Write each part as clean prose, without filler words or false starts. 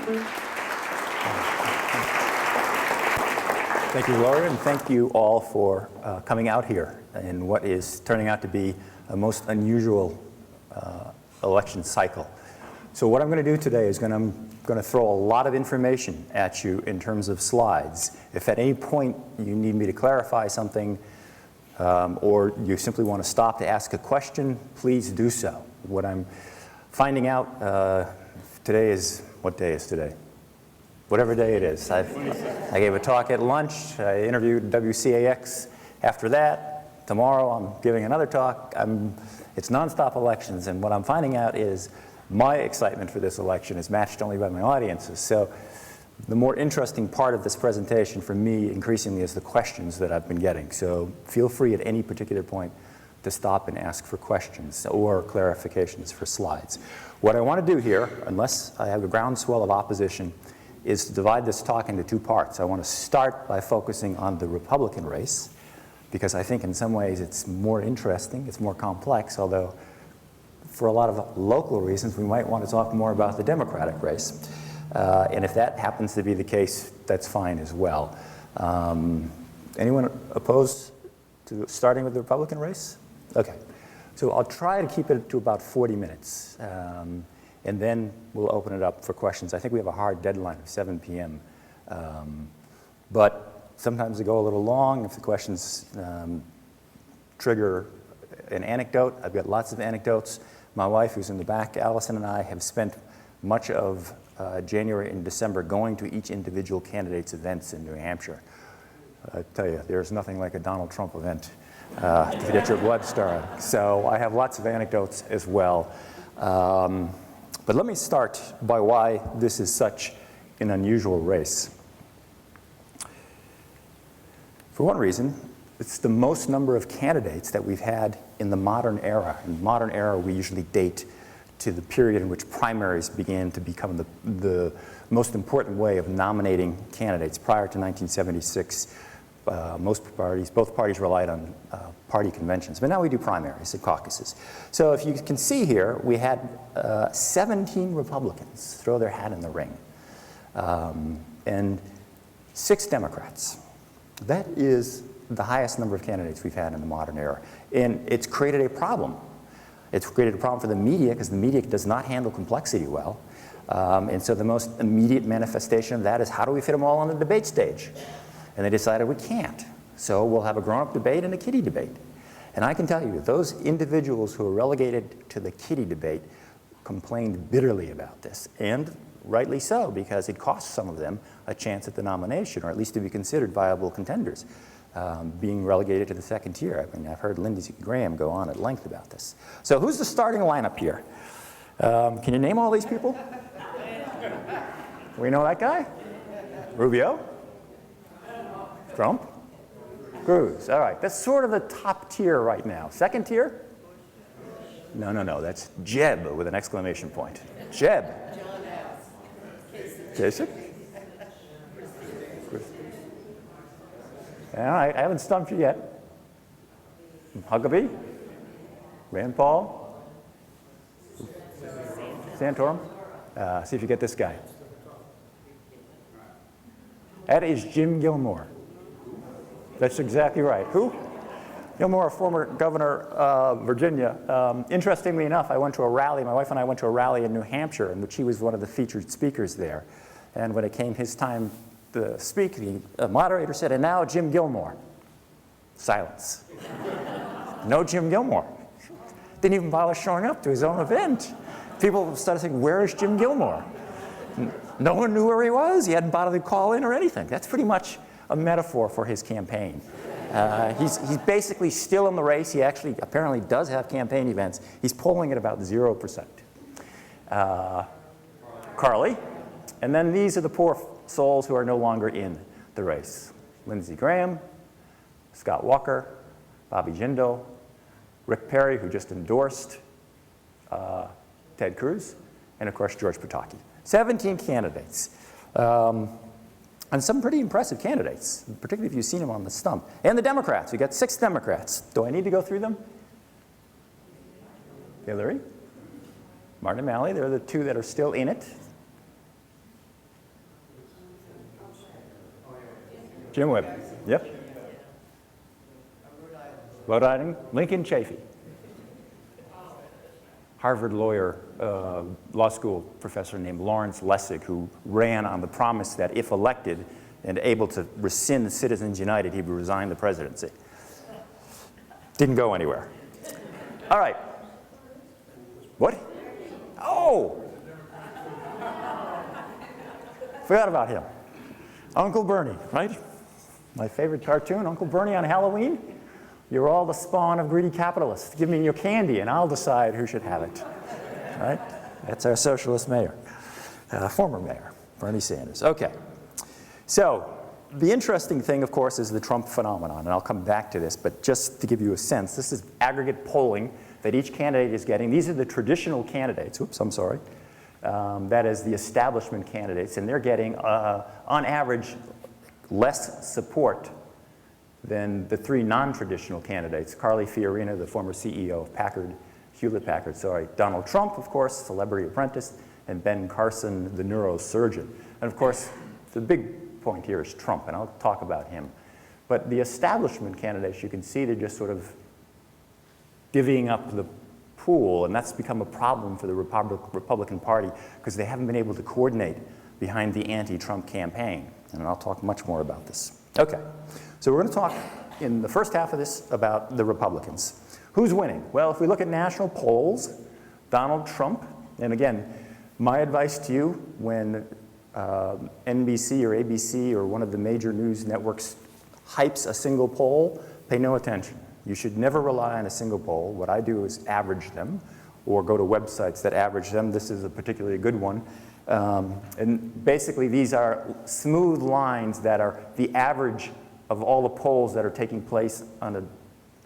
Thank you, Laura, and thank you all for coming out here in what is turning out to be a most unusual election cycle. So what I'm going to do today is I'm going to throw a lot of information at you in terms of slides. If at any point you need me to clarify something or you simply want to stop to ask a question, please do so. What I'm finding out today is, what day is today? Whatever day it is. I gave a talk at lunch. I interviewed WCAX after that. Tomorrow I'm giving another talk. It's nonstop elections, and what I'm finding out is my excitement for this election is matched only by my audiences. So the more interesting part of this presentation for me increasingly is the questions that I've been getting. So feel free at any particular point to stop and ask for questions or clarifications for slides. What I want to do here, unless I have a groundswell of opposition, is to divide this talk into two parts. I want to start by focusing on the Republican race, because I think in some ways it's more interesting, it's more complex, although for a lot of local reasons we might want to talk more about the Democratic race. And if that happens to be the case, that's fine as well. Anyone opposed to starting with the Republican race? Okay. So I'll try to keep it to about 40 minutes. And then we'll open it up for questions. I think we have a hard deadline of 7 p.m. But sometimes they go a little long if the questions trigger an anecdote. I've got lots of anecdotes. My wife, who's in the back, Allison, and I have spent much of January and December going to each individual candidate's events in New Hampshire. I tell you, there's nothing like a Donald Trump event to get your blood stirring. So I have lots of anecdotes as well. But let me start by why this is such an unusual race. For one reason, it's the most number of candidates that we've had in the modern era. In the modern era, we usually date to the period in which primaries began to become the most important way of nominating candidates. Prior to 1976, both parties relied on party conventions, but now we do primaries and caucuses. So if you can see here, we had 17 Republicans throw their hat in the ring, and 6 Democrats. That is the highest number of candidates we've had in the modern era, and it's created a problem. It's created a problem for the media because the media does not handle complexity well, and so the most immediate manifestation of that is how do we fit them all on the debate stage? And they decided we can't. So we'll have a grown-up debate and a kiddie debate. And I can tell you, those individuals who are relegated to the kiddie debate complained bitterly about this, and rightly so, because it cost some of them a chance at the nomination, or at least to be considered viable contenders, being relegated to the second tier. I mean, I've heard Lindsey Graham go on at length about this. So who's the starting lineup here? Can you name all these people? We know that guy? Rubio? Trump? Cruz. All right, that's sort of the top tier right now. Second tier? No, that's Jeb with an exclamation point. Jeb. Kasich? All right, I haven't stumped you yet. Huckabee? Rand Paul? Santorum? See if you get this guy. That is Jim Gilmore. That's exactly right. Who? Gilmore, a former governor of Virginia. Interestingly enough, I went to a rally, my wife and I went to a rally in New Hampshire in which he was one of the featured speakers there. And when it came his time to speak, the moderator said, "And now Jim Gilmore." Silence. No Jim Gilmore. Didn't even bother showing up to his own event. People started saying, "Where is Jim Gilmore?" No one knew where he was. He hadn't bothered to call in or anything. That's pretty much a metaphor for his campaign. He's basically still in the race. He actually apparently does have campaign events. He's polling at about 0%. Carly. And then these are the poor souls who are no longer in the race. Lindsey Graham, Scott Walker, Bobby Jindal, Rick Perry, who just endorsed Ted Cruz, and of course George Pataki. 17 candidates. And some pretty impressive candidates, particularly if you've seen them on the stump. And the Democrats. We got 6 Democrats. Do I need to go through them? Hillary, Martin O'Malley. They're the 2 that are still in it. Jim Webb. Yep. Rhode Island. Lincoln Chafee. Harvard lawyer, law school professor named Lawrence Lessig, who ran on the promise that if elected and able to rescind Citizens United, he would resign the presidency. Didn't go anywhere. All right. What? Oh! Forgot about him. Uncle Bernie, right? My favorite cartoon, Uncle Bernie on Halloween. You're all the spawn of greedy capitalists. Give me your candy and I'll decide who should have it. Right? That's our socialist mayor, former mayor, Bernie Sanders. Okay. So the interesting thing, of course, is the Trump phenomenon, and I'll come back to this, but just to give you a sense, this is aggregate polling that each candidate is getting. These are the traditional candidates. Oops, I'm sorry. That is the establishment candidates, and they're getting, on average, less support than the three non-traditional candidates. Carly Fiorina, the former CEO of Hewlett-Packard, sorry. Donald Trump, of course, celebrity apprentice, and Ben Carson, the neurosurgeon. And of course, the big point here is Trump, and I'll talk about him. But the establishment candidates, you can see they're just sort of divvying up the pool, and that's become a problem for the Republican Party because they haven't been able to coordinate behind the anti-Trump campaign. And I'll talk much more about this. Okay, so we're going to talk in the first half of this about the Republicans. Who's winning? Well, if we look at national polls, Donald Trump, and again, my advice to you when NBC or ABC or one of the major news networks hypes a single poll, pay no attention. You should never rely on a single poll. What I do is average them or go to websites that average them. This is a particularly good one. And basically, these are smooth lines that are the average of all the polls that are taking place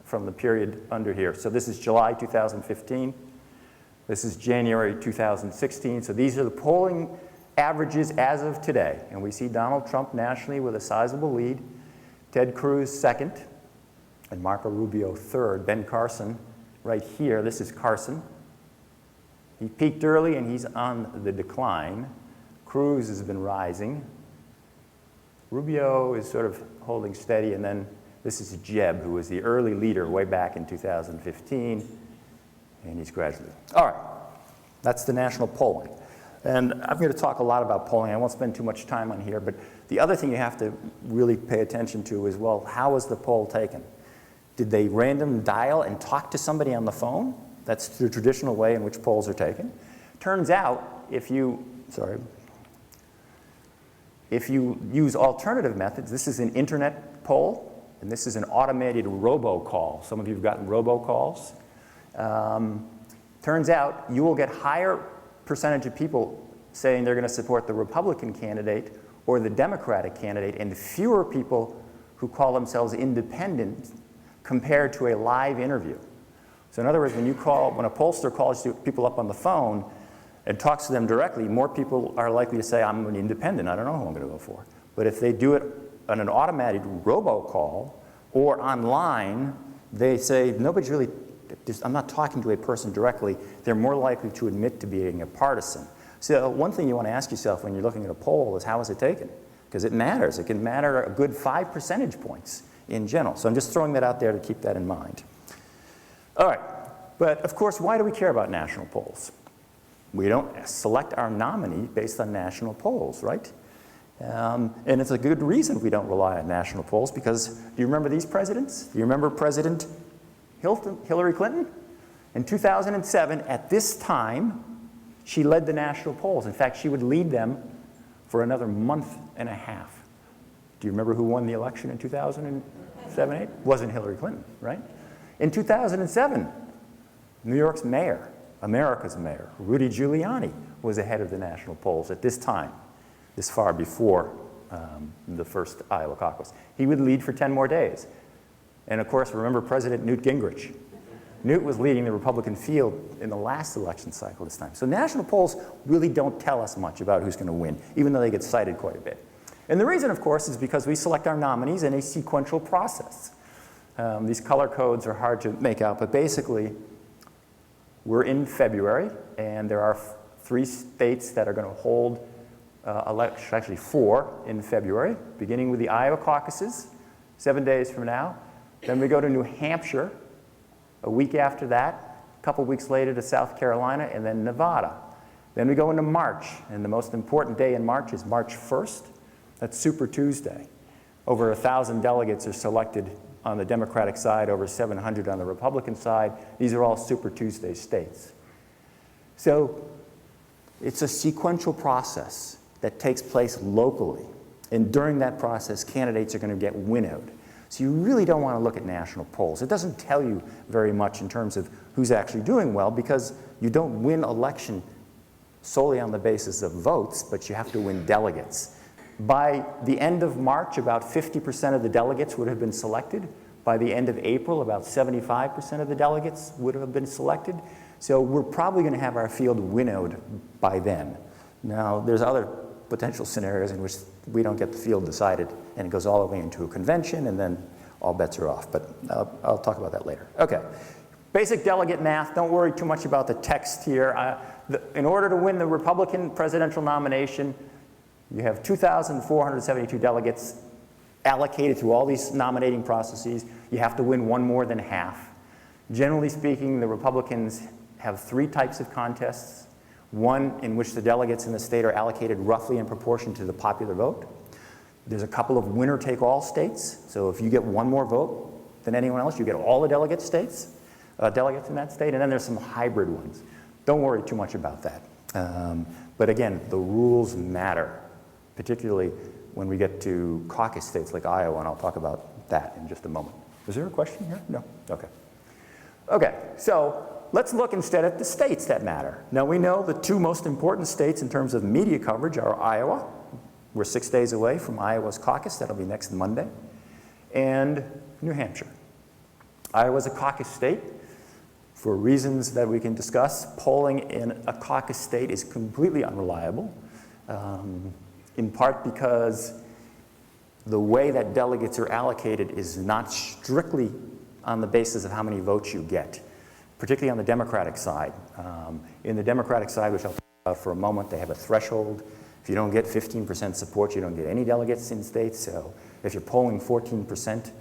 from the period under here. So this is July 2015. This is January 2016. So these are the polling averages as of today. And we see Donald Trump nationally with a sizable lead, Ted Cruz second, and Marco Rubio third. Ben Carson right here. This is Carson. He peaked early and he's on the decline. Cruz has been rising. Rubio is sort of holding steady, and then this is Jeb, who was the early leader way back in 2015, and he's gradually. All right, that's the national polling. And I'm going to talk a lot about polling. I won't spend too much time on here, but the other thing you have to really pay attention to is, well, how was the poll taken? Did they random dial and talk to somebody on the phone? That's the traditional way in which polls are taken. Turns out, if you use alternative methods, this is an internet poll, and this is an automated robocall. Some of you have gotten robocalls. Turns out you will get higher percentage of people saying they're going to support the Republican candidate or the Democratic candidate, and fewer people who call themselves independent compared to a live interview. So in other words, when a pollster calls people up on the phone and talks to them directly, more people are likely to say, I'm an independent, I don't know who I'm going to go for. But if they do it on an automated robocall or online, they say, nobody's really, I'm not talking to a person directly. They're more likely to admit to being a partisan. So one thing you want to ask yourself when you're looking at a poll is, how is it taken? Because it matters. It can matter a good 5 percentage points in general. So I'm just throwing that out there to keep that in mind. All right, but of course, why do we care about national polls? We don't select our nominee based on national polls, right? And it's a good reason we don't rely on national polls, because do you remember these presidents? Do you remember President Hillary Clinton? In 2007, at this time, she led the national polls. In fact, she would lead them for another month and a half. Do you remember who won the election in 2007-8? It wasn't Hillary Clinton, right? In 2007, New York's mayor, America's mayor, Rudy Giuliani, was ahead of the national polls at this time, this far before the first Iowa caucus. He would lead for 10 more days. And of course, remember President Newt Gingrich. Newt was leading the Republican field in the last election cycle this time. So national polls really don't tell us much about who's going to win, even though they get cited quite a bit. And the reason, of course, is because we select our nominees in a sequential process. These color codes are hard to make out, but basically, we're in February, and there are 3 states that are going to hold elections, actually 4 in February, beginning with the Iowa caucuses, 7 days from now. Then we go to New Hampshire a week after that, a couple weeks later to South Carolina, and then Nevada. Then we go into March, and the most important day in March is March 1st. That's Super Tuesday. Over 1,000 delegates are selected on the Democratic side, over 700 on the Republican side. These are all Super Tuesday states. So it's a sequential process that takes place locally. And during that process, candidates are going to get winnowed. So you really don't want to look at national polls. It doesn't tell you very much in terms of who's actually doing well, because you don't win election solely on the basis of votes, but you have to win delegates. By the end of March, about 50% of the delegates would have been selected. By the end of April, about 75% of the delegates would have been selected. So we're probably going to have our field winnowed by then. Now, there's other potential scenarios in which we don't get the field decided and it goes all the way into a convention and then all bets are off. But I'll talk about that later. Okay. Basic delegate math. Don't worry too much about the text here. In order to win the Republican presidential nomination, you have 2,472 delegates allocated through all these nominating processes. You have to win one more than half. Generally speaking, the Republicans have 3 types of contests. One in which the delegates in the state are allocated roughly in proportion to the popular vote. There's a couple of winner-take-all states. So if you get one more vote than anyone else, you get all the delegates in that state. And then there's some hybrid ones. Don't worry too much about that. But again, the rules matter, particularly when we get to caucus states like Iowa, and I'll talk about that in just a moment. Is there a question here? No? Okay. Okay, so let's look instead at the states that matter. Now we know the 2 most important states in terms of media coverage are Iowa. We're 6 days away from Iowa's caucus. That'll be next Monday. And New Hampshire. Iowa's a caucus state. For reasons that we can discuss, polling in a caucus state is completely unreliable, in part because the way that delegates are allocated is not strictly on the basis of how many votes you get, particularly on the Democratic side. In the Democratic side, which I'll talk about for a moment, they have a threshold. If you don't get 15% support, you don't get any delegates in states. So if you're polling 14%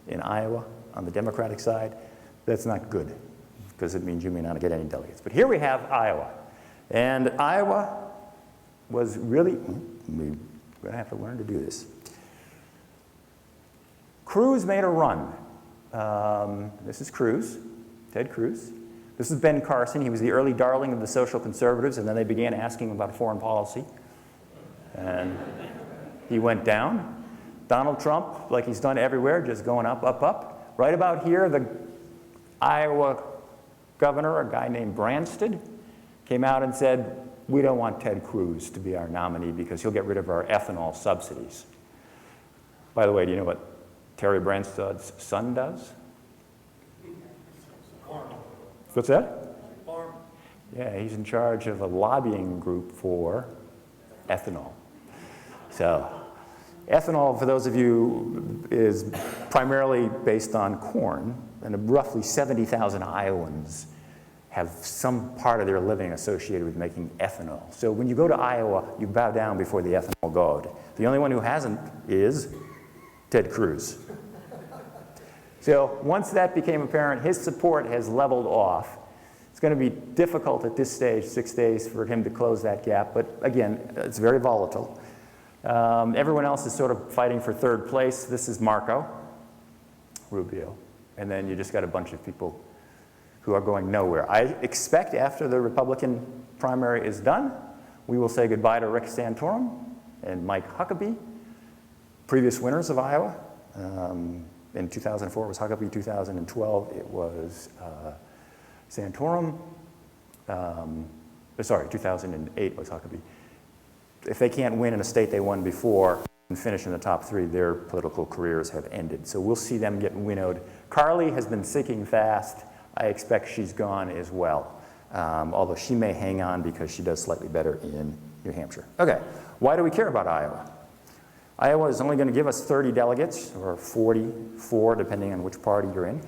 in Iowa on the Democratic side, that's not good, because it means you may not get any delegates. But here we have Iowa. And Iowa was really, we're going to have to learn to do this. Cruz made a run. This is Cruz, Ted Cruz. This is Ben Carson. He was the early darling of the social conservatives, and then they began asking him about foreign policy. And he went down. Donald Trump, like he's done everywhere, just going up, up, up. Right about here, the Iowa governor, a guy named Branstad, came out and said, we don't want Ted Cruz to be our nominee because he'll get rid of our ethanol subsidies. By the way, do you know what Terry Branstad's son does? What's that? Yeah, he's in charge of a lobbying group for ethanol. So ethanol, for those of you, is primarily based on corn, and roughly 70,000 Iowans have some part of their living associated with making ethanol. So when you go to Iowa, you bow down before the ethanol god. The only one who hasn't is Ted Cruz. So once that became apparent, his support has leveled off. It's going to be difficult at this stage, 6 days, for him to close that gap. But again, it's very volatile. Everyone else is sort of fighting for 3rd place. This is Marco Rubio. And then you just got a bunch of people who are going nowhere. I expect after the Republican primary is done, we will say goodbye to Rick Santorum and Mike Huckabee, previous winners of Iowa. In 2004 it was Huckabee, 2012 it was Santorum. Sorry, 2008 was Huckabee. If they can't win in a state they won before and finish in the top 3, their political careers have ended. So we'll see them get winnowed. Carly has been sinking fast. I expect she's gone as well, although she may hang on because she does slightly better in New Hampshire. Okay, why do we care about Iowa? Iowa is only going to give us 30 delegates, or 44, depending on which party you're in,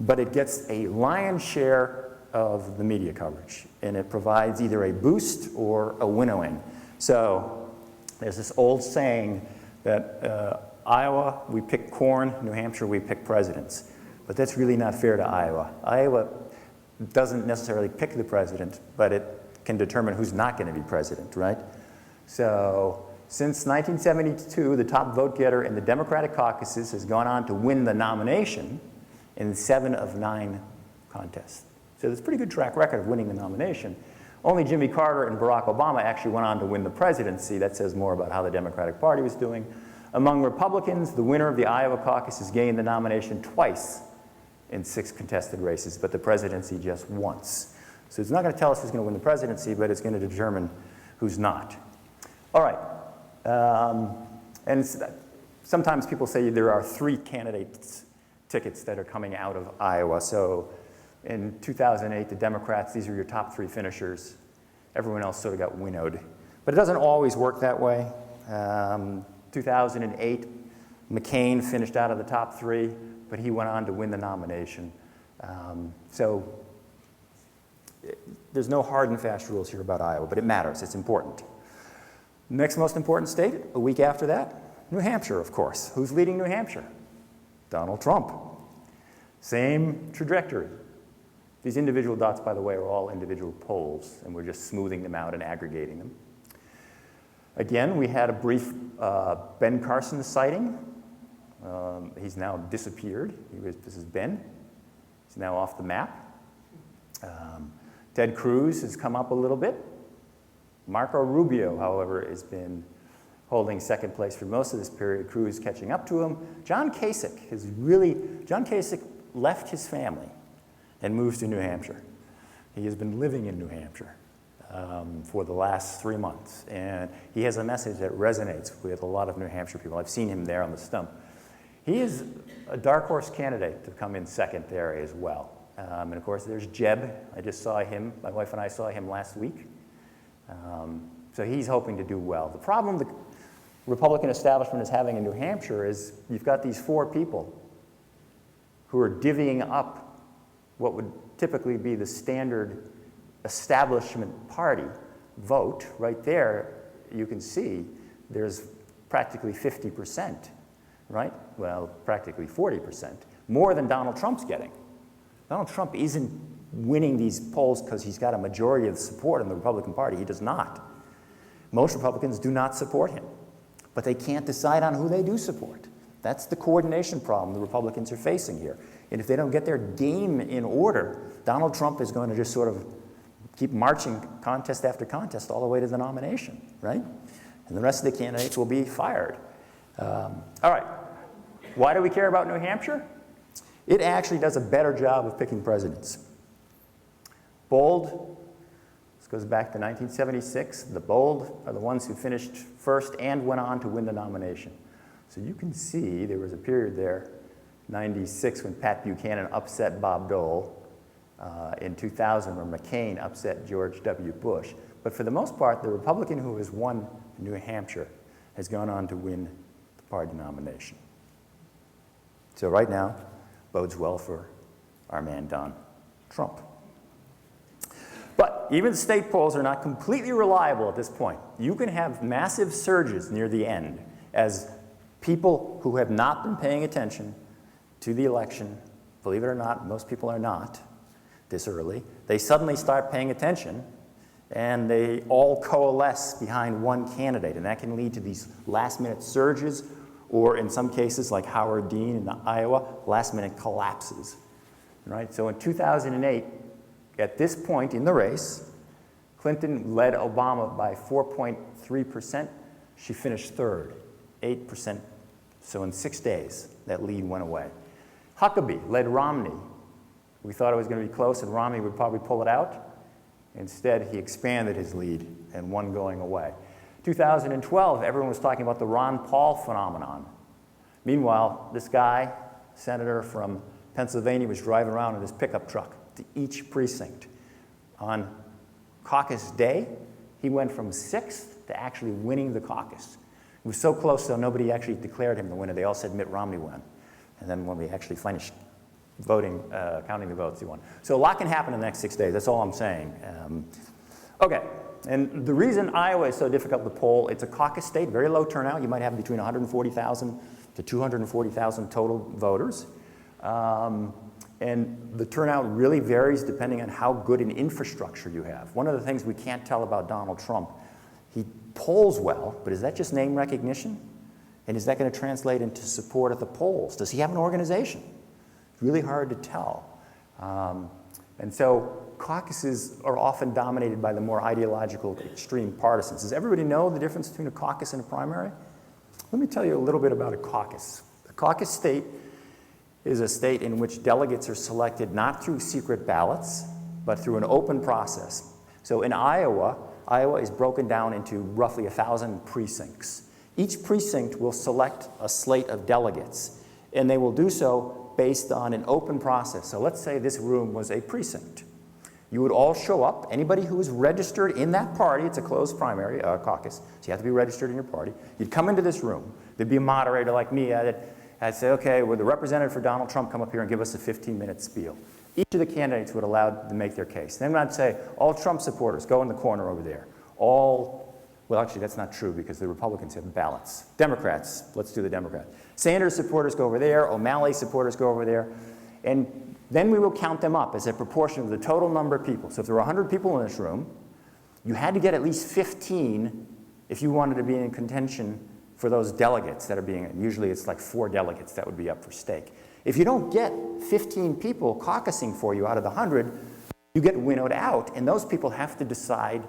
but it gets a lion's share of the media coverage, and it provides either a boost or a winnowing. So There's this old saying that Iowa, we pick corn, New Hampshire, we pick presidents. But that's really not fair to Iowa. Iowa doesn't necessarily pick the president, but it can determine who's not going to be president, right? So since 1972, the top vote getter in the Democratic caucuses has gone on to win the nomination in 7 of 9 contests. So there's a pretty good track record of winning the nomination. Only Jimmy Carter and Barack Obama actually went on to win the presidency. That says more about how the Democratic Party was doing. Among Republicans, the winner of the Iowa caucus has gained the nomination twice in 6 contested races, but the presidency just once. So it's not going to tell us who's going to win the presidency, but it's going to determine who's not. All right. And sometimes people say there are 3 candidates tickets that are coming out of Iowa. So in 2008, the Democrats, these are your top 3 finishers. Everyone else sort of got winnowed. But it doesn't always work that way. 2008, McCain finished out of the top 3, but he went on to win the nomination. So there's no hard and fast rules here about Iowa, but it matters. It's important. Next most important state, a week after that, New Hampshire, of course. Who's leading New Hampshire? Donald Trump. Same trajectory. These individual dots, by the way, are all individual polls, and we're just smoothing them out and aggregating them. Again, we had a brief Ben Carson sighting. He's now disappeared. This is Ben. He's now off the map. Ted Cruz has come up a little bit. Marco Rubio, however, has been holding second place for most of this period. Cruz catching up to him. John Kasich left his family and moved to New Hampshire. He has been living in New Hampshire for the last 3 months. And he has a message that resonates with a lot of New Hampshire people. I've seen him there on the stump. He is a dark horse candidate to come in second there as well. And of course, there's Jeb. I just saw him. My wife and I saw him last week. So he's hoping to do well. The problem the Republican establishment is having in New Hampshire is you've got these 4 people who are divvying up what would typically be the standard establishment party vote. Right there, you can see there's practically 50%, right? Well, practically 40%, more than Donald Trump's getting. Donald Trump isn't winning these polls because he's got a majority of the support in the Republican Party. He does not. Most Republicans do not support him, but they can't decide on who they do support. That's the coordination problem the Republicans are facing here. And if they don't get their game in order, Donald Trump is going to just sort of keep marching contest after contest all the way to the nomination, right? And the rest of the candidates will be fired. All right. Why do we care about New Hampshire? It actually does a better job of picking presidents. Bold, this goes back to 1976. The bold are the ones who finished first and went on to win the nomination. So you can see there was a period there, 96, when Pat Buchanan upset Bob Dole. In 2000, where McCain upset George W. Bush. But for the most part, the Republican who has won New Hampshire has gone on to win the party nomination. So right now, bodes well for our man, Don Trump. But even the state polls are not completely reliable at this point. You can have massive surges near the end as people who have not been paying attention to the election, believe it or not, most people are not this early, they suddenly start paying attention and they all coalesce behind one candidate. And that can lead to these last-minute surges, or in some cases, like Howard Dean in Iowa, last-minute collapses. Right? So in 2008, at this point in the race, Clinton led Obama by 4.3%. She finished third, 8%. So in 6 days, that lead went away. Huckabee led Romney. We thought it was going to be close and Romney would probably pull it out. Instead, he expanded his lead and won going away. 2012, everyone was talking about the Ron Paul phenomenon. Meanwhile, this guy, senator from Pennsylvania, was driving around in his pickup truck to each precinct. On caucus day, he went from 6th to actually winning the caucus. It was so close, though, nobody actually declared him the winner. They all said Mitt Romney won. And then when we actually finished voting, counting the votes, he won. So a lot can happen in the next 6 days. That's all I'm saying. Okay, And the reason Iowa is so difficult to poll, it's a caucus state, very low turnout. You might have between 140,000 to 240,000 total voters. And the turnout really varies depending on how good an infrastructure you have. One of the things we can't tell about Donald Trump, he polls well, but is that just name recognition? And is that going to translate into support at the polls? Does he have an organization? It's really hard to tell. And so caucuses are often dominated by the more ideological, extreme partisans. Does everybody know the difference between a caucus and a primary? Let me tell you a little bit about a caucus. A caucus state is a state in which delegates are selected not through secret ballots, but through an open process. So in Iowa, Iowa is broken down into roughly 1,000 precincts. Each precinct will select a slate of delegates, and they will do so based on an open process. So let's say this room was a precinct. You would all show up, anybody who is registered in that party, it's a closed primary, caucus, so you have to be registered in your party. You'd come into this room, there'd be a moderator like me, I'd say, okay, would the representative for Donald Trump come up here and give us a 15-minute spiel? Each of the candidates would allow to make their case. Then I'd say, all Trump supporters, go in the corner over there. Well, actually, that's not true because the Republicans have ballots. Democrats, let's do the Democrats. Sanders supporters go over there, O'Malley supporters go over there. And then we will count them up as a proportion of the total number of people. So if there were 100 people in this room, you had to get at least 15 if you wanted to be in contention for those delegates that are being, usually it's like 4 delegates that would be up for stake. If you don't get 15 people caucusing for you out of the 100, you get winnowed out, and those people have to decide,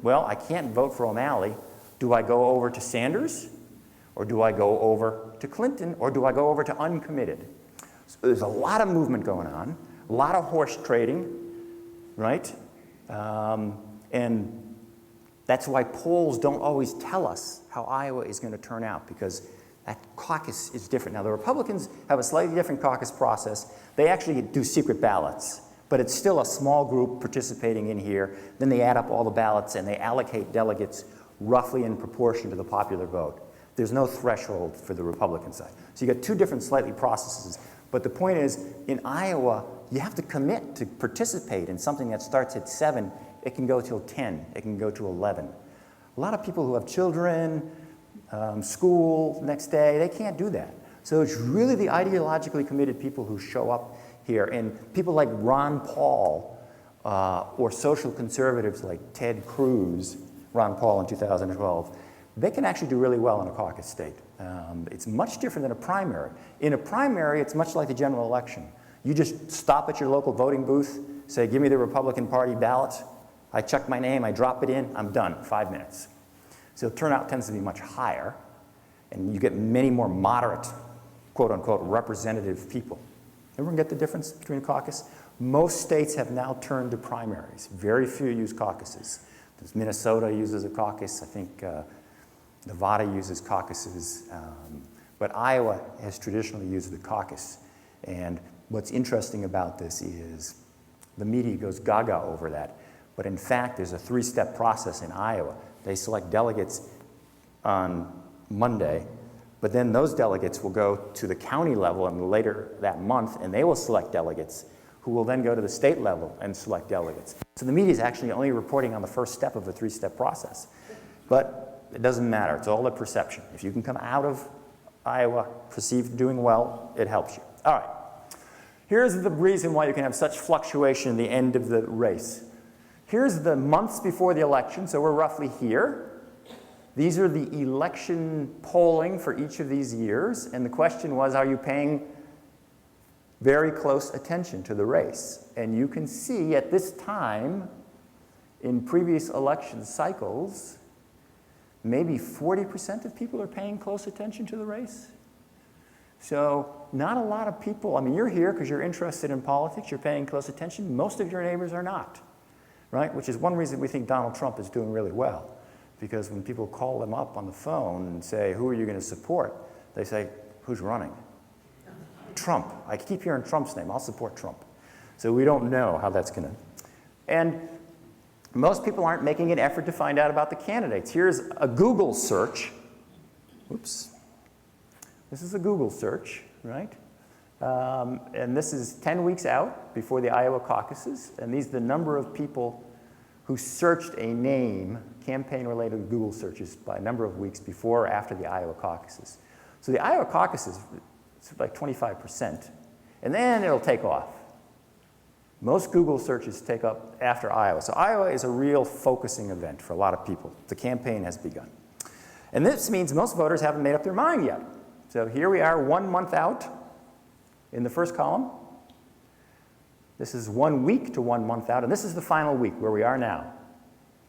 well, I can't vote for O'Malley. Do I go over to Sanders? Or do I go over to Clinton? Or do I go over to uncommitted? So there's a lot of movement going on, a lot of horse trading, right? And that's why polls don't always tell us how Iowa is going to turn out, because that caucus is different. Now, the Republicans have a slightly different caucus process. They actually do secret ballots, but it's still a small group participating in here. Then they add up all the ballots and they allocate delegates roughly in proportion to the popular vote. There's no threshold for the Republican side. So you got 2 different slightly processes. But the point is, in Iowa, you have to commit to participate in something that starts at 7. It can go till 10. It can go to 11. A lot of people who have children, school next day, they can't do that. So it's really the ideologically committed people who show up here. And people like Ron Paul or social conservatives like Ted Cruz, Ron Paul in 2012, they can actually do really well in a caucus state. It's much different than a primary. In a primary, it's much like the general election. You just stop at your local voting booth, say, give me the Republican Party ballot. I check my name, I drop it in, I'm done, 5 minutes. So turnout tends to be much higher, and you get many more moderate, quote unquote, representative people. Everyone get the difference between a caucus? Most states have now turned to primaries. Very few use caucuses. Minnesota uses a caucus. I think Nevada uses caucuses. But Iowa has traditionally used the caucus. And what's interesting about this is the media goes gaga over that. But in fact, there's a 3-step process in Iowa. They select delegates on Monday, but then those delegates will go to the county level and later that month, and they will select delegates who will then go to the state level and select delegates. So the media is actually only reporting on the first step of the 3-step process. But it doesn't matter. It's all a perception. If you can come out of Iowa perceived doing well, it helps you. All right. Here's the reason why you can have such fluctuation in the end of the race. Here's the months before the election, so we're roughly here. These are the election polling for each of these years, and the question was, are you paying very close attention to the race? And you can see at this time, in previous election cycles, maybe 40% of people are paying close attention to the race. So not a lot of people, I mean, you're here because you're interested in politics, you're paying close attention. Most of your neighbors are not. Right? Which is one reason we think Donald Trump is doing really well. Because when people call him up on the phone and say, who are you going to support? They say, who's running? Trump. I keep hearing Trump's name. I'll support Trump. So we don't know how that's going to. And most people aren't making an effort to find out about the candidates. Here's a Google search. Oops. This is a Google search, right? And this is 10 weeks out before the Iowa caucuses. And these are the number of people who searched a name, campaign-related Google searches, by a number of weeks before or after the Iowa caucuses. So the Iowa caucuses, it's like 25%, and then it'll take off. Most Google searches take up after Iowa. So Iowa is a real focusing event for a lot of people. The campaign has begun. And this means most voters haven't made up their mind yet. So here we are 1 month out in the first column. This is 1 week to 1 month out, and this is the final week where we are now,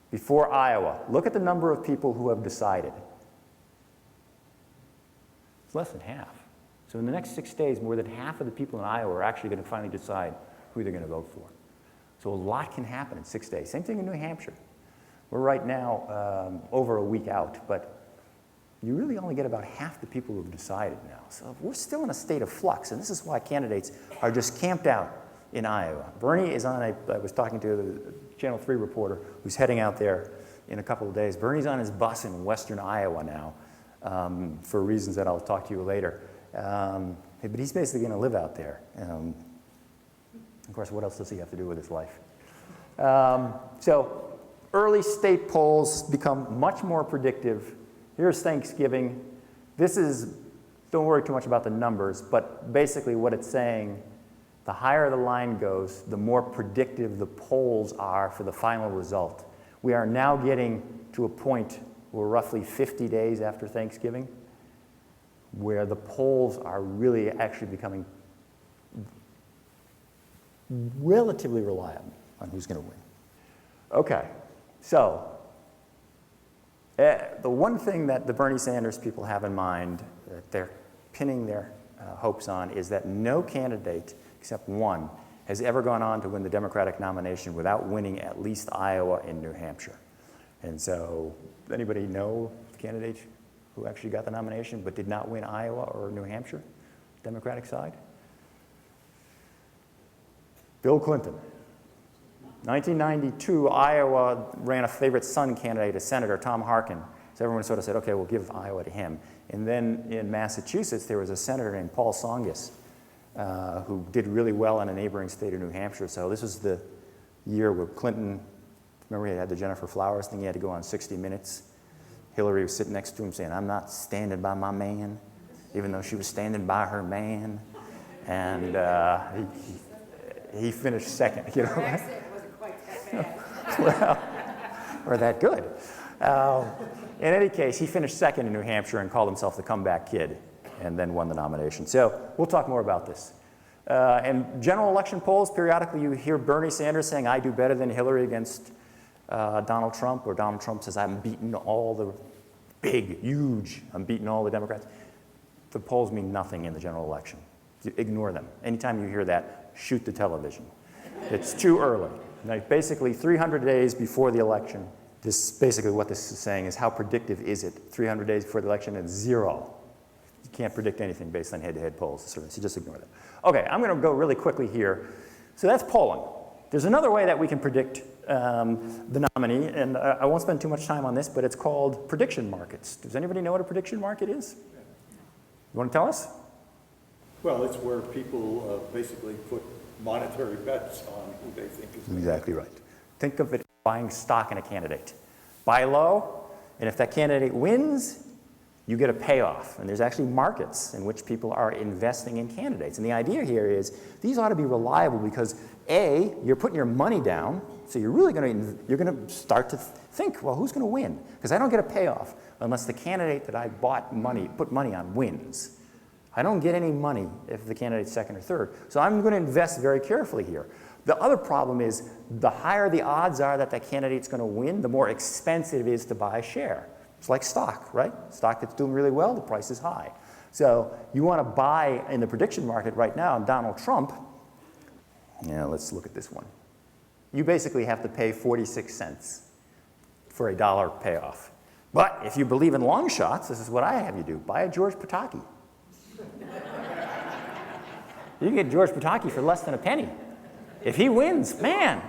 before Iowa. Look at the number of people who have decided. It's less than half. So in the next 6 days, more than half of the people in Iowa are actually going to finally decide who they're going to vote for. So a lot can happen in 6 days. Same thing in New Hampshire. We're right now over a week out, but you really only get about half the people who have decided now. So we're still in a state of flux, and this is why candidates are just camped out in Iowa. Bernie is on I was talking to the Channel 3 reporter who's heading out there in a couple of days. Bernie's on his bus in western Iowa now for reasons that I'll talk to you later. But he's basically going to live out there. Of course, what else does he have to do with his life? So early state polls become much more predictive. Here's Thanksgiving. This is, don't worry too much about the numbers, but basically what it's saying, the higher the line goes, the more predictive the polls are for the final result. We are now getting to a point where roughly 50 days after Thanksgiving, where the polls are really actually becoming relatively reliable on who's going to win. Okay, so the one thing that the Bernie Sanders people have in mind that they're pinning their hopes on is that no candidate except one has ever gone on to win the Democratic nomination without winning at least Iowa and New Hampshire. And so, anybody know the candidate who actually got the nomination but did not win Iowa or New Hampshire, Democratic side? Bill Clinton. 1992, Iowa ran a favorite son candidate, a senator, Tom Harkin. So everyone sort of said, okay, we'll give Iowa to him. And then in Massachusetts, there was a senator named Paul Tsongas who did really well in a neighboring state of New Hampshire. So this was the year where Clinton, remember he had the Jennifer Flowers thing, he had to go on 60 Minutes. Hillary was sitting next to him saying, I'm not standing by my man, even though she was standing by her man. And he finished second, you know. Her accent wasn't quite that bad. Well, or that good. In any case, he finished second in New Hampshire and called himself the comeback kid and then won the nomination. So we'll talk more about this. In general election polls, periodically you hear Bernie Sanders saying, I do better than Hillary against Donald Trump, or Donald Trump says, I'm beating all the big, huge, I'm beating all the Democrats. The polls mean nothing in the general election. Ignore them. Anytime you hear that, shoot the television. It's too early. Like basically 300 days before the election, this basically what this is saying is how predictive is it? 300 days before the election and 0. You can't predict anything based on head-to-head polls, so just ignore them. Okay, I'm going to go really quickly here. So that's polling. There's another way that we can predict the nominee, and I won't spend too much time on this, but it's called prediction markets. Does anybody know what a prediction market is? You want to tell us? Well, it's where people basically put monetary bets on who they think is exactly right. Think of it as buying stock in a candidate. Buy low, and if that candidate wins, you get a payoff. And there's actually markets in which people are investing in candidates. And the idea here is these ought to be reliable because A, you're putting your money down, so you're really going to start to think, well, who's going to win? Because I don't get a payoff unless the candidate that I put money on wins. I don't get any money if the candidate's second or third. So I'm going to invest very carefully here. The other problem is the higher the odds are that that candidate's going to win, the more expensive it is to buy a share. It's like stock, right? Stock that's doing really well, the price is high. So you want to buy in the prediction market right now, Donald Trump. Yeah, let's look at this one. You basically have to pay 46 cents for a dollar payoff. But if you believe in long shots, this is what I have you do. Buy a George Pataki. You can get George Pataki for less than a penny. If he wins, man,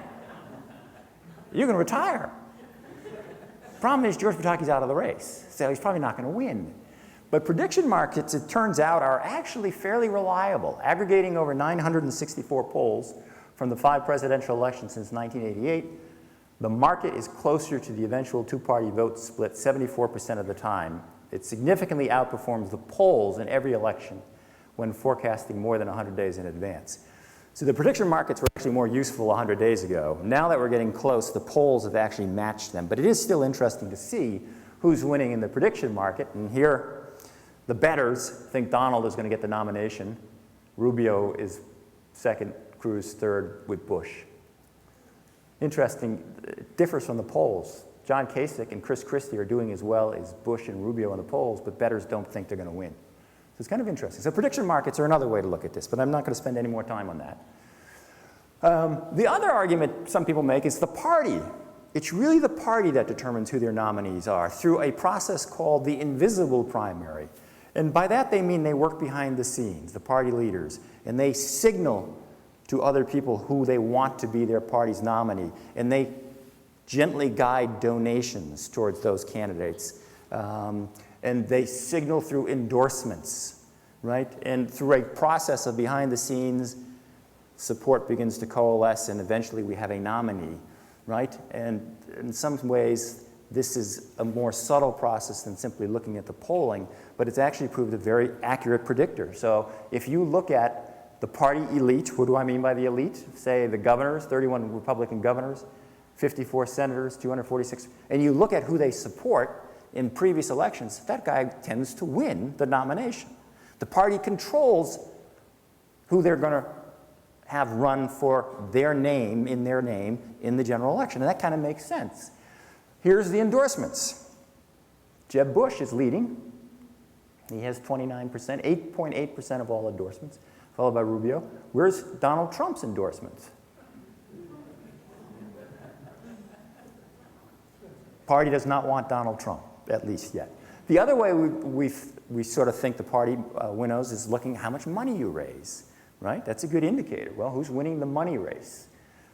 you can retire. Problem is George Pataki's out of the race, so he's probably not going to win. But prediction markets, it turns out, are actually fairly reliable, aggregating over 964 polls from the 5 presidential elections since 1988. The market is closer to the eventual two-party vote split 74% of the time. It significantly outperforms the polls in every election when forecasting more than 100 days in advance. So the prediction markets were actually more useful 100 days ago. Now that we're getting close, the polls have actually matched them. But it is still interesting to see who's winning in the prediction market. And here, the bettors think Donald is going to get the nomination. Rubio is second, Cruz third, with Bush. Interesting, it differs from the polls. John Kasich and Chris Christie are doing as well as Bush and Rubio in the polls, but bettors don't think they're going to win. So it's kind of interesting. So prediction markets are another way to look at this, but I'm not going to spend any more time on that. The other argument some people make is the party. It's really the party that determines who their nominees are through a process called the invisible primary. And by that they mean they work behind the scenes, the party leaders, and they signal to other people who they want to be their party's nominee, and they gently guide donations towards those candidates. And they signal through endorsements, right? And through a process of behind the scenes, support begins to coalesce, and eventually we have a nominee, right? And in some ways, this is a more subtle process than simply looking at the polling, but it's actually proved a very accurate predictor. So if you look at the party elite, what do I mean by the elite? Say the governors, 31 Republican governors, 54 senators, 246, and you look at who they support in previous elections, that guy tends to win the nomination. The party controls who they're going to have run for their name in the general election, and that kind of makes sense. Here's the endorsements. Jeb Bush is leading. He has 29%, 8.8% of all endorsements, followed by Rubio. Where's Donald Trump's endorsements? Party does not want Donald Trump, at least yet. The other way we sort of think the party winnows is looking at how much money you raise, right? That's a good indicator. Well, who's winning the money race?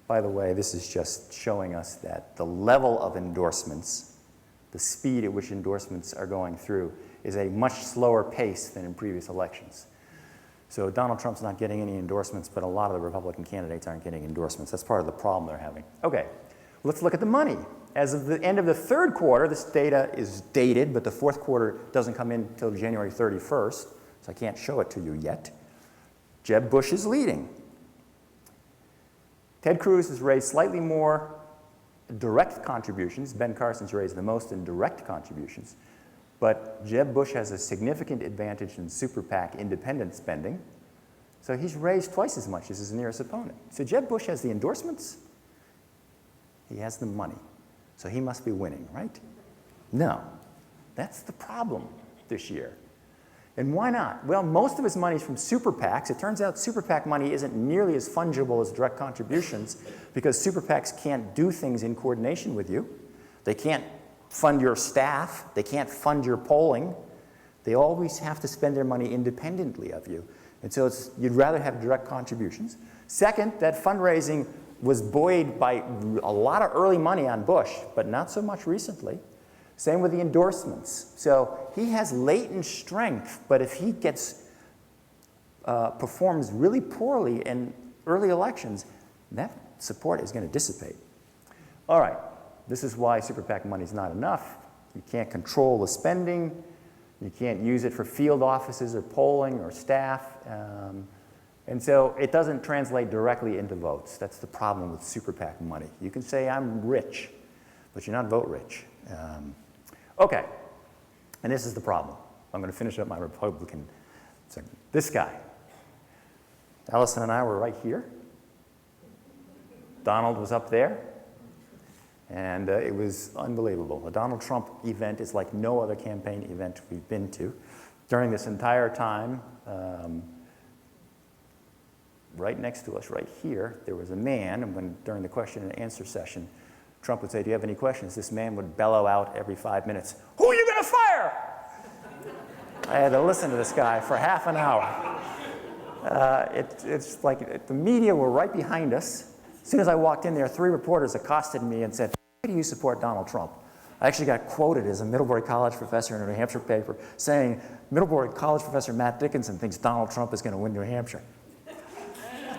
By the way, this is just showing us that the level of endorsements, the speed at which endorsements are going through, is a much slower pace than in previous elections. So Donald Trump's not getting any endorsements, but a lot of the Republican candidates aren't getting endorsements. That's part of the problem they're having. Okay, let's look at the money. As of the end of the third quarter, this data is dated, but the fourth quarter doesn't come in until January 31st, so I can't show it to you yet. Jeb Bush is leading. Ted Cruz has raised slightly more direct contributions. Ben Carson's raised the most in direct contributions. But Jeb Bush has a significant advantage in super PAC independent spending. So he's raised twice as much as his nearest opponent. So Jeb Bush has the endorsements. He has the money. So he must be winning, right? No. That's the problem this year. And why not? Well, most of his money is from super PACs. It turns out super PAC money isn't nearly as fungible as direct contributions because super PACs can't do things in coordination with you. They can't fund your staff. They can't fund your polling. They always have to spend their money independently of you. And so you'd rather have direct contributions. Second, that fundraising was buoyed by a lot of early money on Bush, but not so much recently. Same with the endorsements. So he has latent strength, but if he performs really poorly in early elections, that support is going to dissipate. All right, this is why super PAC money is not enough. You can't control the spending. You can't use it for field offices or polling or staff. And so it doesn't translate directly into votes. That's the problem with super PAC money. You can say, I'm rich, but you're not vote rich. Okay, and this is the problem. I'm going to finish up my Republican segment. This guy. Allison and I were right here. Donald was up there. And it was unbelievable. The Donald Trump event is like no other campaign event we've been to. During this entire time, right next to us, right here, there was a man, and during the question and answer session, Trump would say, do you have any questions? This man would bellow out every 5 minutes, who are you going to fire? I had to listen to this guy for half an hour. It's like the media were right behind us. As soon as I walked in there, 3 reporters accosted me and said, why do you support Donald Trump? I actually got quoted as a Middlebury College professor in a New Hampshire paper saying, Middlebury College professor Matt Dickinson thinks Donald Trump is going to win New Hampshire.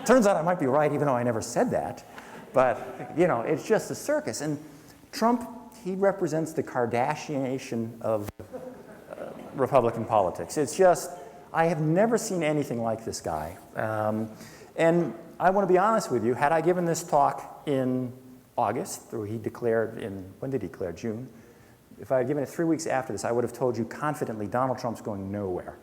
Turns out I might be right, even though I never said that. But, you know, it's just a circus. And Trump, he represents the Kardashianation of Republican politics. It's just, I have never seen anything like this guy. And I want to be honest with you, had I given this talk in August, or he declared in, when did he declare? June? If I had given it 3 weeks after this, I would have told you confidently Donald Trump's going nowhere.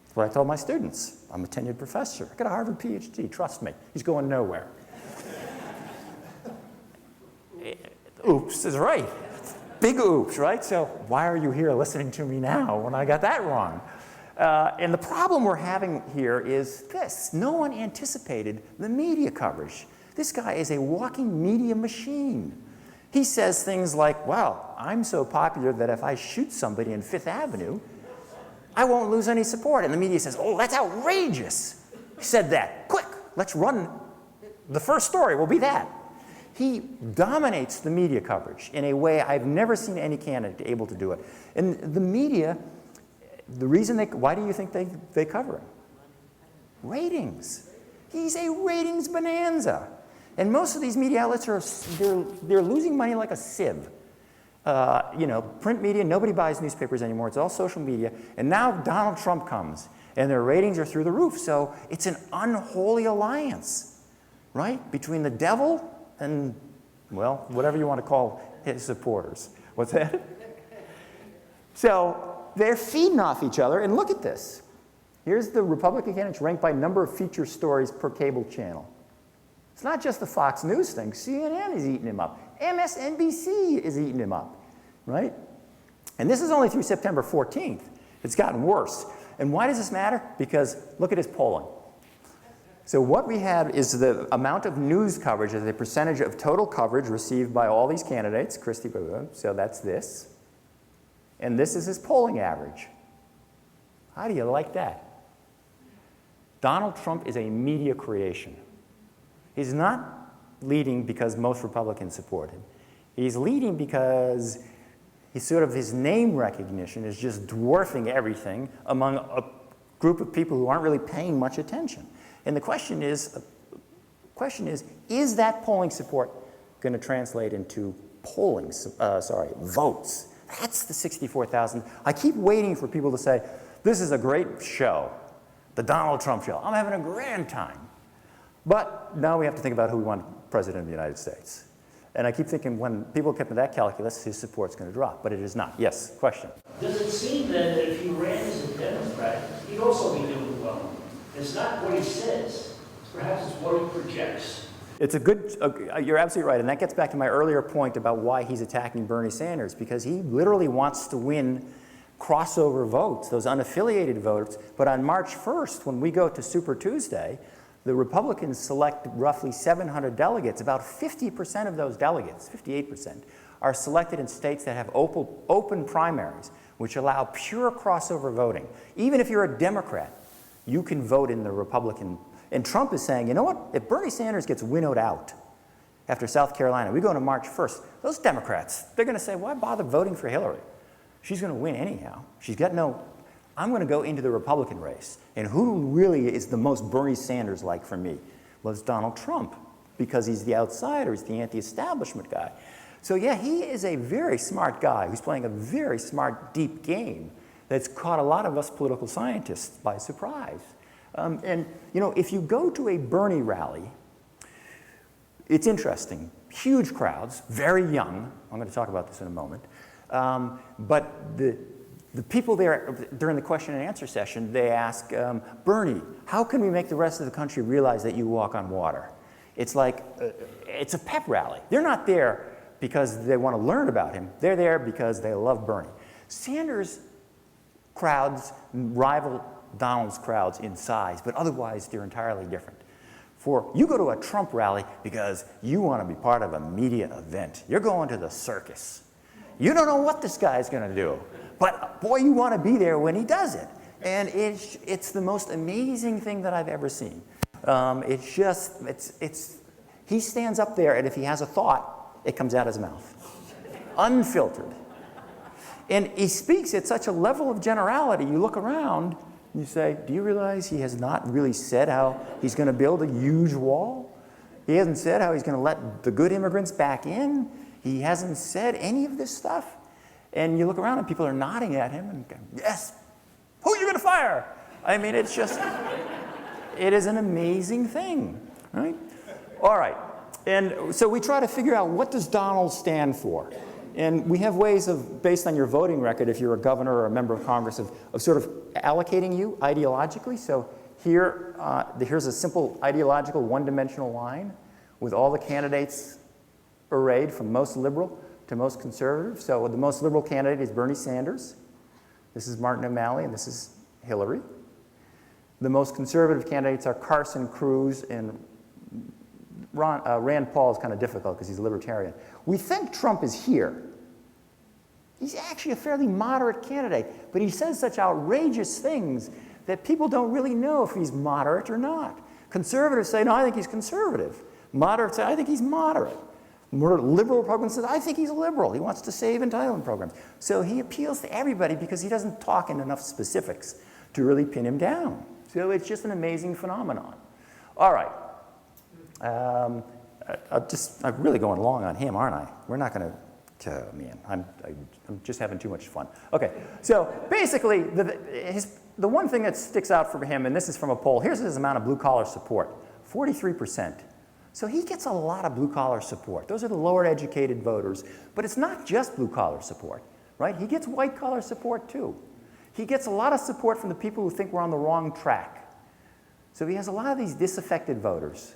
That's what I told my students. I'm a tenured professor. I got a Harvard PhD, trust me. He's going nowhere. Oops is right. Big oops, right? So why are you here listening to me now when I got that wrong? And the problem we're having here is this. No one anticipated the media coverage. This guy is a walking media machine. He says things like, well, I'm so popular that if I shoot somebody in Fifth Avenue, I won't lose any support. And the media says, oh, that's outrageous. He said that. Quick, let's run. The first story will be that. He dominates the media coverage in a way I've never seen any candidate able to do it. And the media, the reason why do you think they cover him? Ratings. He's a ratings bonanza. And most of these media outlets they're losing money like a sieve. You know, print media, nobody buys newspapers anymore. It's all social media. And now Donald Trump comes, and their ratings are through the roof. So it's an unholy alliance, right, between the devil and, well, whatever you want to call his supporters. What's that? So they're feeding off each other. And look at this. Here's the Republican candidates ranked by number of feature stories per cable channel. It's not just the Fox News thing. CNN is eating him up. MSNBC is eating him up, right? And this is only through September 14th. It's gotten worse. And why does this matter? Because look at his polling. So what we have is the amount of news coverage as a percentage of total coverage received by all these candidates. Christie, so that's this. And this is his polling average. How do you like that? Donald Trump is a media creation. He's not leading because most Republicans support him. He's leading because his name recognition is just dwarfing everything among a group of people who aren't really paying much attention. And the question is that polling support going to translate into votes? That's the 64,000. I keep waiting for people to say, this is a great show, the Donald Trump show. I'm having a grand time. But now we have to think about who we want president of the United States. And I keep thinking when people get to that calculus, his support's going to drop. But it is not. Yes, question? Does it seem then that if he ran as a Democrat, he'd also be doing well? It's not what he says. Perhaps it's what he projects. It's a good, you're absolutely right. And that gets back to my earlier point about why he's attacking Bernie Sanders, because he literally wants to win crossover votes, those unaffiliated votes. But on March 1st, when we go to Super Tuesday, the Republicans select roughly 700 delegates. About 50% of those delegates, 58%, are selected in states that have open primaries, which allow pure crossover voting. Even if you're a Democrat, you can vote in the Republican. And Trump is saying, you know what? If Bernie Sanders gets winnowed out after South Carolina, we go to March 1st, those Democrats, they're going to say, why bother voting for Hillary? She's going to win anyhow. She's got no... I'm going to go into the Republican race. And who really is the most Bernie Sanders-like for me? Well, it's Donald Trump, because he's the outsider, he's the anti-establishment guy. So yeah, he is a very smart guy who's playing a very smart, deep game that's caught a lot of us political scientists by surprise. And you know, if you go to a Bernie rally, it's interesting. Huge crowds, very young. I'm going to talk about this in a moment. But the people there, during the question and answer session, they ask, Bernie, how can we make the rest of the country realize that you walk on water? It's like, it's a pep rally. They're not there because they want to learn about him. They're there because they love Bernie. Sanders' crowds rival Donald's crowds in size, but otherwise they're entirely different. You go to a Trump rally because you want to be part of a media event. You're going to the circus. You don't know what this guy's going to do. But boy, you want to be there when he does it. And it's the most amazing thing that I've ever seen. He stands up there, and if he has a thought, it comes out his mouth. Unfiltered. And he speaks at such a level of generality, you look around, and you say, do you realize he has not really said how he's going to build a huge wall? He hasn't said how he's going to let the good immigrants back in. He hasn't said any of this stuff. And you look around and people are nodding at him and going, yes, who are you going to fire? I mean, it's just, it is an amazing thing, right? All right. And so we try to figure out, what does Donald stand for? And we have ways of, based on your voting record, if you're a governor or a member of Congress, of sort of allocating you ideologically. So here, here's a simple ideological one-dimensional line with all the candidates arrayed from most liberal to most conservative. So the most liberal candidate is Bernie Sanders. This is Martin O'Malley, and this is Hillary. The most conservative candidates are Carson, Cruz, and Rand Paul is kind of difficult because he's a libertarian. We think Trump is here. He's actually a fairly moderate candidate, but he says such outrageous things that people don't really know if he's moderate or not. Conservatives say, no, I think he's conservative. Moderates say, I think he's moderate. More liberal Republicans say, I think he's a liberal. He wants to save entitlement programs. So he appeals to everybody because he doesn't talk in enough specifics to really pin him down. So it's just an amazing phenomenon. All right. I'm really going long on him, aren't I? We're not going to, oh man, I'm just having too much fun. Okay, so basically, the one thing that sticks out for him, and this is from a poll, here's his amount of blue-collar support, 43%. So he gets a lot of blue-collar support. Those are the lower-educated voters, but it's not just blue-collar support, right? He gets white-collar support, too. He gets a lot of support from the people who think we're on the wrong track. So he has a lot of these disaffected voters.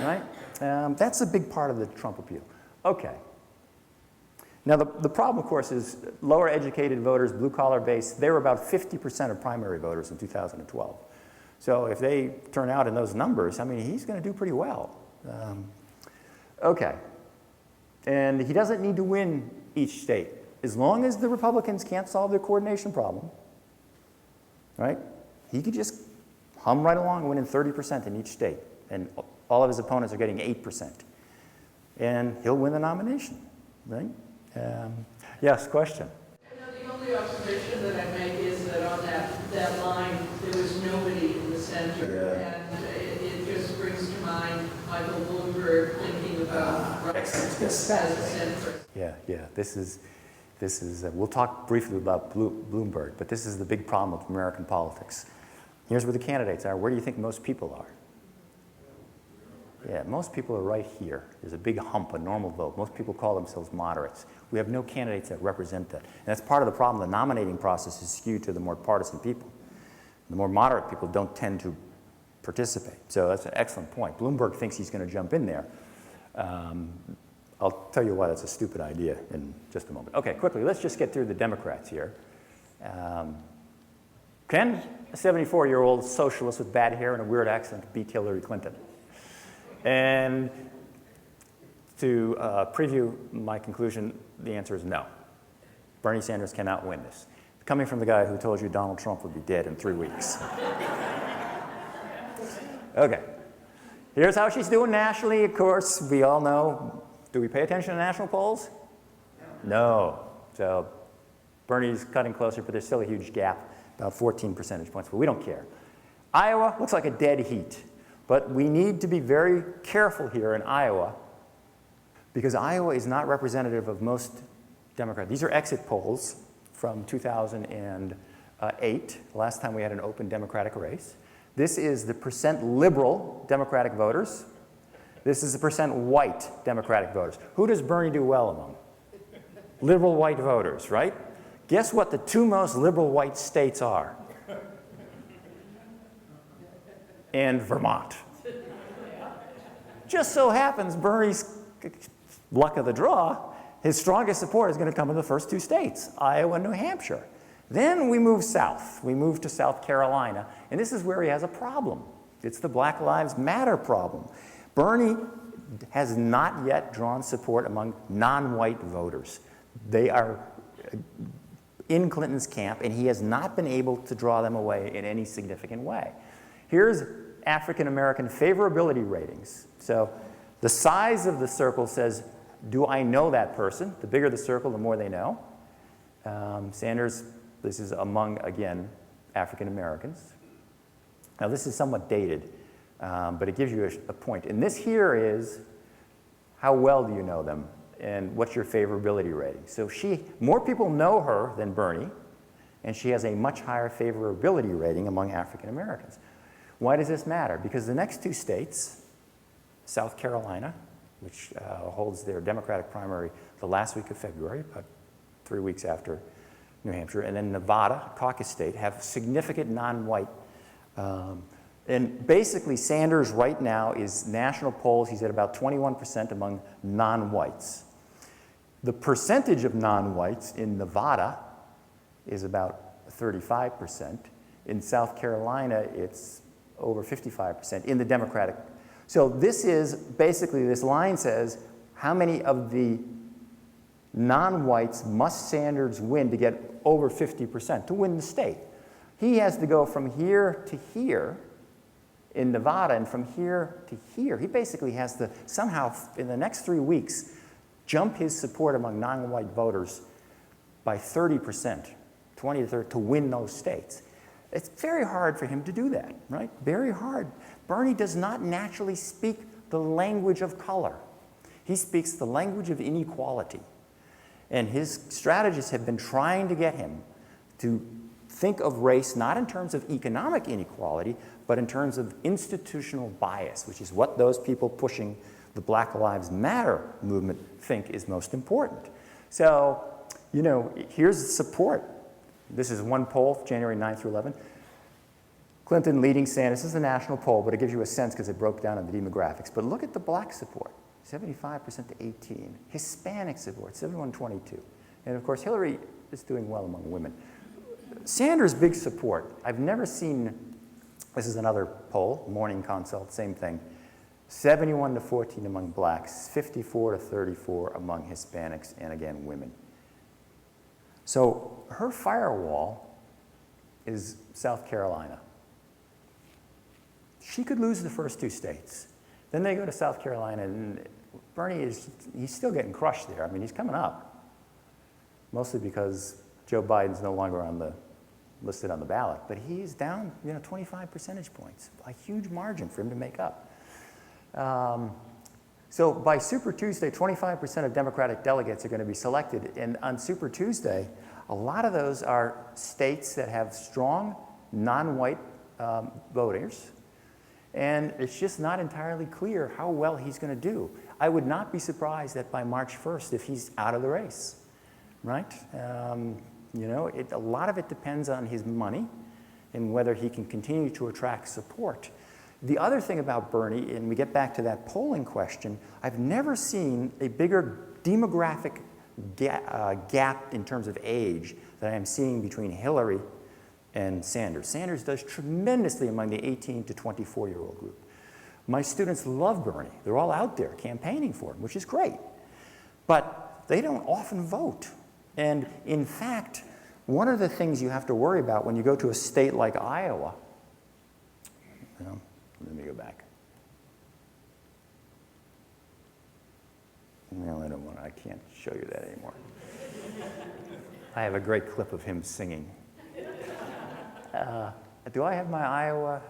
Right? That's a big part of the Trump appeal. Okay. Now, the problem, of course, is lower educated voters, blue-collar base, they were about 50% of primary voters in 2012. So if they turn out in those numbers, I mean, he's going to do pretty well. Okay. And he doesn't need to win each state. As long as the Republicans can't solve their coordination problem, right, he could just hum right along, winning 30% in each state. And all of his opponents are getting 8%. And he'll win the nomination, right? Yes, question? The only observation that I make is that on that line, there was nobody in the center. Yeah. And it just brings to mind Michael Bloomberg thinking about Excellent. as a center. Yeah. This is we'll talk briefly about Bloomberg, but this is the big problem with American politics. Here's where the candidates are. Where do you think most people are? Yeah, most people are right here. There's a big hump, a normal vote. Most people call themselves moderates. We have no candidates that represent that. And that's part of the problem. The nominating process is skewed to the more partisan people. The more moderate people don't tend to participate. So that's an excellent point. Bloomberg thinks he's going to jump in there. I'll tell you why that's a stupid idea in just a moment. Okay, quickly, let's just get through the Democrats here. Can a 74-year-old socialist with bad hair and a weird accent beat Hillary Clinton? And to preview my conclusion, the answer is no. Bernie Sanders cannot win this. Coming from the guy who told you Donald Trump would be dead in 3 weeks. Okay. Here's how she's doing nationally. Of course, we all know. Do we pay attention to national polls? No. So Bernie's cutting closer, but there's still a huge gap, about 14 percentage points, but we don't care. Iowa looks like a dead heat. But we need to be very careful here in Iowa because Iowa is not representative of most Democrats. These are exit polls from 2008, last time we had an open Democratic race. This is the percent liberal Democratic voters. This is the percent white Democratic voters. Who does Bernie do well among? Liberal white voters, right? Guess what the two most liberal white states are? And Vermont. Just so happens Bernie's luck of the draw, his strongest support is going to come in the first two states, Iowa and New Hampshire. Then we move south. We move to South Carolina, and this is where he has a problem. It's the Black Lives Matter problem. Bernie has not yet drawn support among non-white voters. They are in Clinton's camp, and he has not been able to draw them away in any significant way. Here's African American favorability ratings. So the size of the circle says, do I know that person? The bigger the circle, the more they know. Sanders, this is among, again, African Americans. Now this is somewhat dated. but it gives you a point. And this here is how well do you know them and what's your favorability rating. So more people know her than Bernie, and she has a much higher favorability rating among African Americans. Why does this matter? Because the next two states, South Carolina, which holds their Democratic primary the last week of February, about 3 weeks after New Hampshire, and then Nevada, caucus state, have significant non-white. And basically, Sanders right now is national polls, he's at about 21% among non-whites. The percentage of non-whites in Nevada is about 35%. In South Carolina, it's over 55% in the Democratic. So this is basically, this line says, how many of the non-whites must Sanders win to get over 50% to win the state? He has to go from here to here in Nevada and from here to here. He basically has to somehow, in the next 3 weeks, jump his support among non-white voters by 30%, 20 to 30, to win those states. It's very hard for him to do that, right? Very hard. Bernie does not naturally speak the language of color. He speaks the language of inequality. And his strategists have been trying to get him to think of race not in terms of economic inequality, but in terms of institutional bias, which is what those people pushing the Black Lives Matter movement think is most important. So, you know, here's the support. This is one poll, January 9th through 11th. Clinton leading Sanders. This is a national poll, but it gives you a sense because it broke down on the demographics. But look at the black support, 75% to 18. Hispanic support, 71-22. And of course, Hillary is doing well among women. Sanders' big support. I've never seen, this is another poll, Morning Consult, same thing. 71 to 14 among blacks, 54 to 34 among Hispanics, and again, women. So her firewall is South Carolina. She could lose the first two states. Then they go to South Carolina, and Bernie he's still getting crushed there. I mean, he's coming up, mostly because Joe Biden's no longer listed on the ballot, but he's down, 25 percentage points, a huge margin for him to make up. So by Super Tuesday, 25% of Democratic delegates are going to be selected. And on Super Tuesday, a lot of those are states that have strong non-white voters. And it's just not entirely clear how well he's going to do. I would not be surprised that by March 1st, if he's out of the race, right? A lot of it depends on his money and whether he can continue to attract support. The other thing about Bernie, and we get back to that polling question, I've never seen a bigger demographic gap in terms of age that I'm seeing between Hillary and Sanders. Sanders does tremendously among the 18 to 24-year-old group. My students love Bernie. They're all out there campaigning for him, which is great. But they don't often vote. And in fact, one of the things you have to worry about when you go to a state like Iowa, let me go back. No, I can't show you that anymore. I have a great clip of him singing. Do I have my Iowa?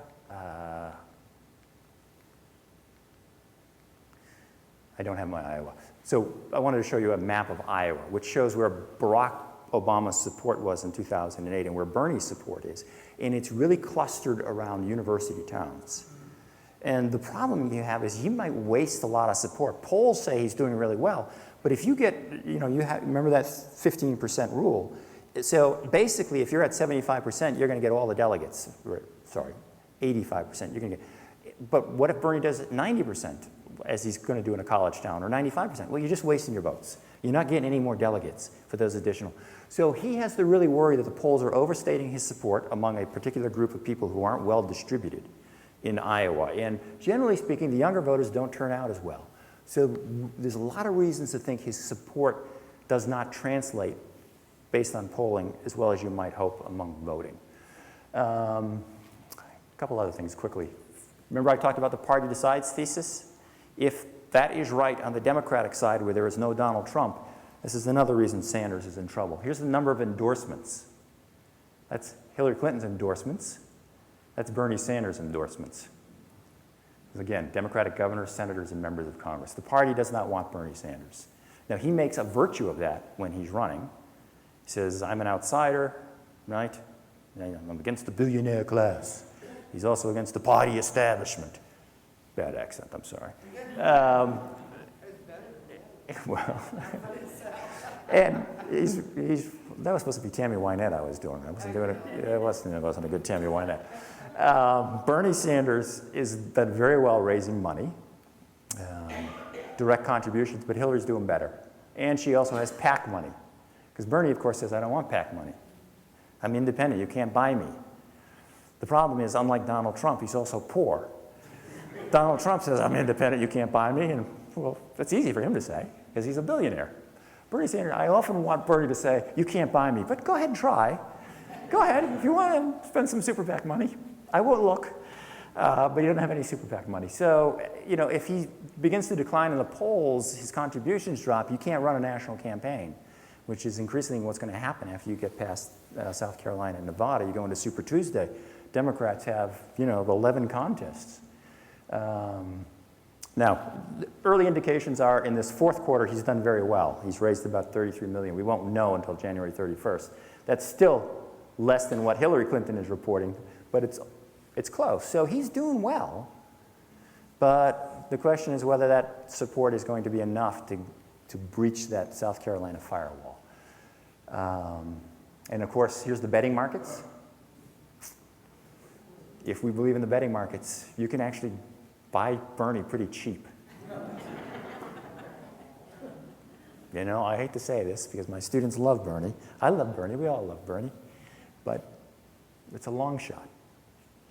I don't have my Iowa. So I wanted to show you a map of Iowa, which shows where Barack Obama's support was in 2008 and where Bernie's support is. And it's really clustered around university towns. And the problem you have is he might waste a lot of support. Polls say he's doing really well, but if you get, remember that 15% rule. So basically, if you're at 75%, you're going to get all the delegates. Sorry, 85%. You're going to get. But what if Bernie does 90%, as he's going to do in a college town, or 95%? Well, you're just wasting your votes. You're not getting any more delegates for those additional. So he has to really worry that the polls are overstating his support among a particular group of people who aren't well distributed in Iowa. And generally speaking, the younger voters don't turn out as well. So there's a lot of reasons to think his support does not translate based on polling as well as you might hope among voting. A couple other things quickly. Remember I talked about the party decides thesis? If that is right on the Democratic side where there is no Donald Trump, this is another reason Sanders is in trouble. Here's the number of endorsements. That's Hillary Clinton's endorsements. That's Bernie Sanders' endorsements. Again, Democratic governors, senators, and members of Congress. The party does not want Bernie Sanders. Now, he makes a virtue of that when he's running. He says, I'm an outsider, right? I'm against the billionaire class. He's also against the party establishment. Bad accent, I'm sorry. Well, and that was supposed to be Tammy Wynette I was doing. I wasn't doing it. It wasn't a good Tammy Wynette. Bernie Sanders is done very well raising money, direct contributions, but Hillary's doing better. And she also has PAC money. Because Bernie, of course, says, I don't want PAC money. I'm independent. You can't buy me. The problem is, unlike Donald Trump, he's also poor. Donald Trump says, I'm independent. You can't buy me. And, well, that's easy for him to say, because he's a billionaire. Bernie Sanders, I often want Bernie to say, you can't buy me, but go ahead and try. Go ahead. If you want to spend some super PAC money, I won't look. But you don't have any super PAC money. So, if he begins to decline in the polls, his contributions drop, you can't run a national campaign, which is increasingly what's going to happen after you get past South Carolina and Nevada. You go into Super Tuesday. Democrats have, 11 contests. Now, the early indications are in this fourth quarter, he's done very well. He's raised about $33 million. We won't know until January 31st. That's still less than what Hillary Clinton is reporting, but it's close. So he's doing well, but the question is whether that support is going to be enough to breach that South Carolina firewall. And of course, here's the betting markets. If we believe in the betting markets, you can actually buy Bernie pretty cheap. I hate to say this because my students love Bernie. I love Bernie. We all love Bernie. But it's a long shot,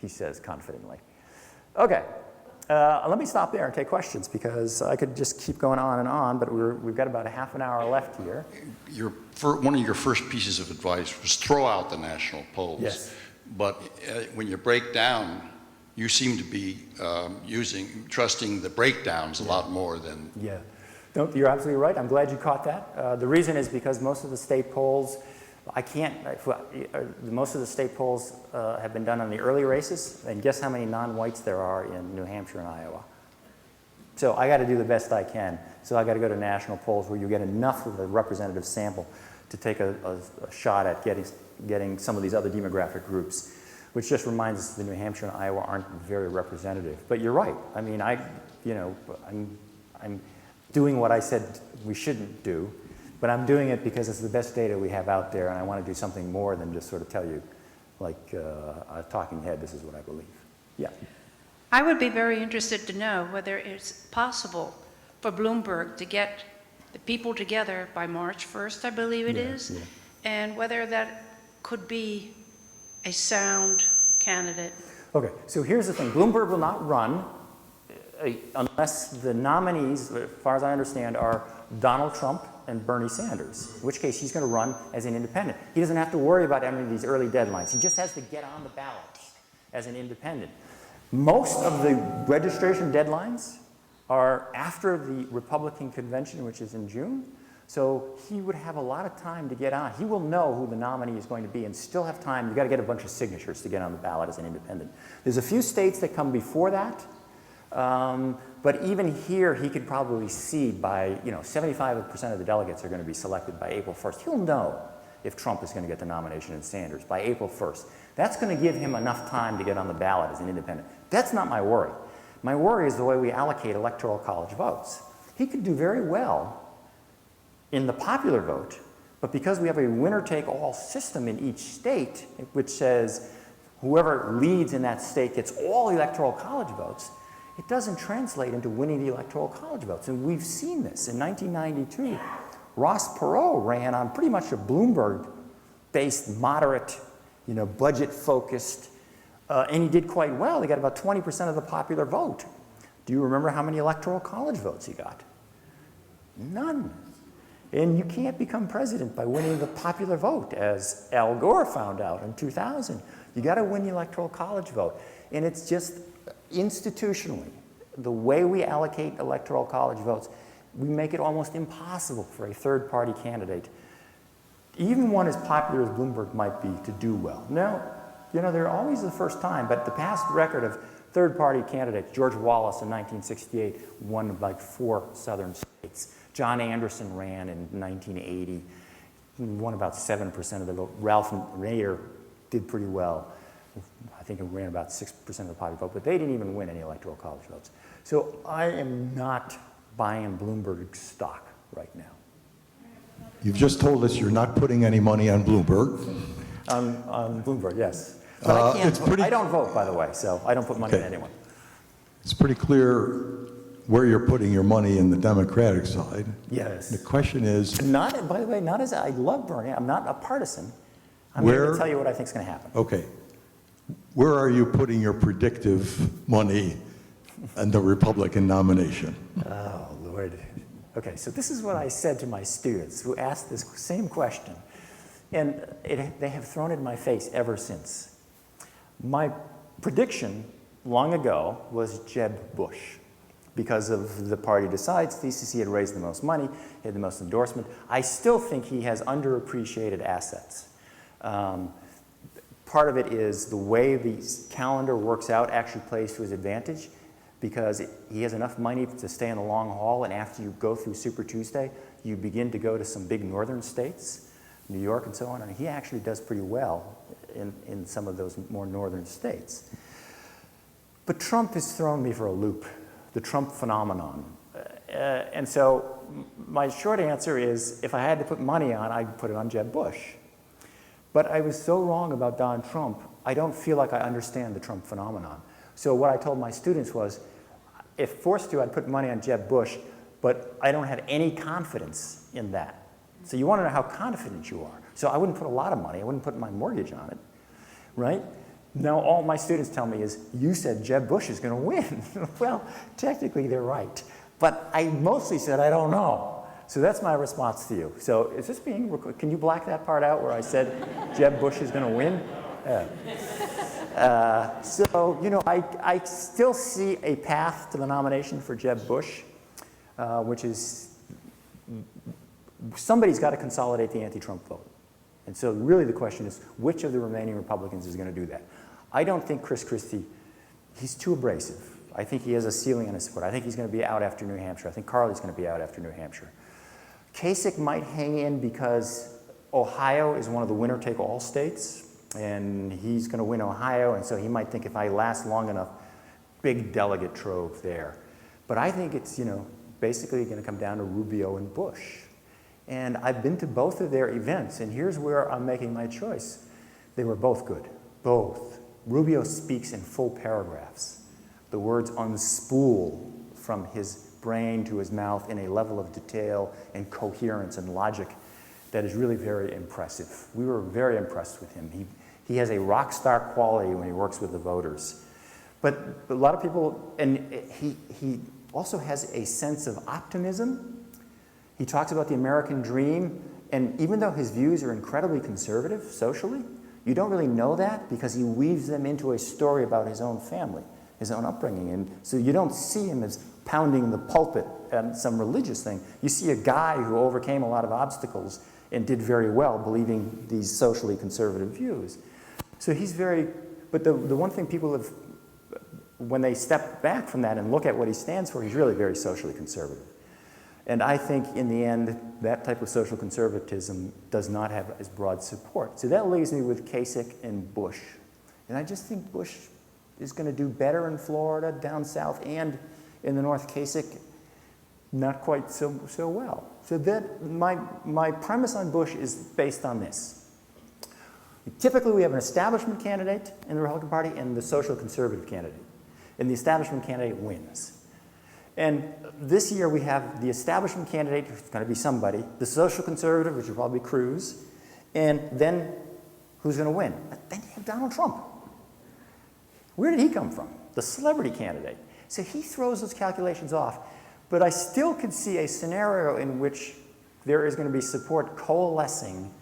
he says confidently. Okay, let me stop there and take questions because I could just keep going on, but we've got about a half an hour left here. One of your first pieces of advice was throw out the national polls. Yes. But when you break down, you seem to be trusting the breakdowns a lot more than... Yeah, no, you're absolutely right. I'm glad you caught that. The reason is because most of the state polls, most of the state polls have been done on the early races, and guess how many non-whites there are in New Hampshire and Iowa? So I got to do the best I can. So I got to go to national polls where you get enough of a representative sample to take a shot at getting some of these other demographic groups, which just reminds us that New Hampshire and Iowa aren't very representative. But you're right. I mean, I'm doing what I said we shouldn't do, but I'm doing it because it's the best data we have out there, and I want to do something more than just sort of tell you, like a talking head, this is what I believe. Yeah. I would be very interested to know whether it's possible for Bloomberg to get the people together by March 1st, I believe it is, yeah. And whether that could be a sound candidate. Okay, so here's the thing. Bloomberg will not run unless the nominees, as far as I understand, are Donald Trump and Bernie Sanders, in which case he's going to run as an independent. He doesn't have to worry about any of these early deadlines. He just has to get on the ballot as an independent. Most of the registration deadlines are after the Republican convention, which is in June. So he would have a lot of time to get on. He will know who the nominee is going to be and still have time. You've got to get a bunch of signatures to get on the ballot as an independent. There's a few states that come before that. But even here, he could probably seed by, 75% of the delegates are going to be selected by April 1st. He'll know if Trump is going to get the nomination and Sanders by April 1st. That's going to give him enough time to get on the ballot as an independent. That's not my worry. My worry is the way we allocate electoral college votes. He could do very well in the popular vote, but because we have a winner-take-all system in each state, which says whoever leads in that state gets all electoral college votes, it doesn't translate into winning the electoral college votes. And we've seen this. In 1992, Ross Perot ran on pretty much a Bloomberg-based, moderate, budget-focused, and he did quite well. He got about 20% of the popular vote. Do you remember how many electoral college votes he got? None. And you can't become president by winning the popular vote, as Al Gore found out in 2000. You got to win the electoral college vote. And it's just institutionally, the way we allocate electoral college votes, we make it almost impossible for a third-party candidate, even one as popular as Bloomberg might be, to do well. Now, You know, they're always the first time, but the past record of third-party candidates, George Wallace in 1968 won like 4 southern states. John Anderson ran in 1980, he won about 7% of the vote. Ralph Nader did pretty well. I think it ran about 6% of the popular vote, but they didn't even win any electoral college votes. So I am not buying Bloomberg stock right now. You've just told us you're not putting any money on Bloomberg. On Bloomberg, yes. But I don't vote, by the way, so I don't put money on Okay. anyone. It's pretty clear where you're putting your money in the Democratic side. Yes. The question is, Not, by the way, not as I love Bernie. I'm not a partisan. I'm here Where- to tell you what I think is going to happen. okay, where are you putting your predictive money in the Republican nomination? Oh, Lord. Okay, so this is what I said to my students who asked this same question. And they have thrown it in my face ever since. My prediction long ago was Jeb Bush. Because of the party decides, thesis, he had raised the most money, he had the most endorsement. I still think he has underappreciated assets. Part of it is the way the calendar works out actually plays to his advantage, because he has enough money to stay in the long haul, and after you go through Super Tuesday, you begin to go to some big northern states, New York and so on, and he actually does pretty well in some of those more northern states. But Trump has thrown me for a loop, the Trump phenomenon. And so my short answer is, if I had to put money on, I'd put it on Jeb Bush. But I was so wrong about Donald Trump, I don't feel like I understand the Trump phenomenon. So what I told my students was, if forced to, I'd put money on Jeb Bush, but I don't have any confidence in that. So you want to know how confident you are. So I wouldn't put a lot of money. I wouldn't put my mortgage on it, right? Now all my students tell me is, you said Jeb Bush is going to win. Well, technically they're right. But I mostly said, I don't know. So that's my response to you. So is this being recorded? Can you black that part out where I said Jeb Bush is going to win? So, you know, I still see a path to the nomination for Jeb Bush, which is somebody's got to consolidate the anti-Trump vote. And so really the question is, which of the remaining Republicans is going to do that? I don't think Chris Christie, he's too abrasive. I think he has a ceiling on his support. I think he's going to be out after New Hampshire. I think Carly's going to be out after New Hampshire. Kasich might hang in because Ohio is one of the winner-take-all states, and he's going to win Ohio, and so he might think, if I last long enough, big delegate trove there. But I think it's, you know, basically going to come down to Rubio and Bush. And I've been to both of their events, and here's where I'm making my choice. They were both good, both. Rubio speaks in full paragraphs. The words unspool from his brain to his mouth in a level of detail and coherence and logic that is really very impressive. We were very impressed with him. He has a rock star quality when he works with the voters. But a lot of people, and he also has a sense of optimism. He talks about the American dream, and even though his views are incredibly conservative socially, you don't really know that because he weaves them into a story about his own family, his own upbringing. And so you don't see him as pounding the pulpit and some religious thing. You see a guy who overcame a lot of obstacles and did very well believing these socially conservative views. So he's very, but the one thing people have, when they step back from that and look at what he stands for, he's really very socially conservative. And I think in the end, that type of social conservatism does not have as broad support. So that leaves me with Kasich and Bush. And I just think Bush is going to do better in Florida, down south, and in the north. Kasich, not quite so well. So that my premise on Bush is based on this. Typically, we have an establishment candidate in the Republican Party and the social conservative candidate. And the establishment candidate wins. And this year we have the establishment candidate, who's going to be somebody, the social conservative, which will probably be Cruz, and then who's going to win? Then you have Donald Trump. Where did he come from? The celebrity candidate. So he throws those calculations off. But I still could see a scenario in which there is going to be support coalescing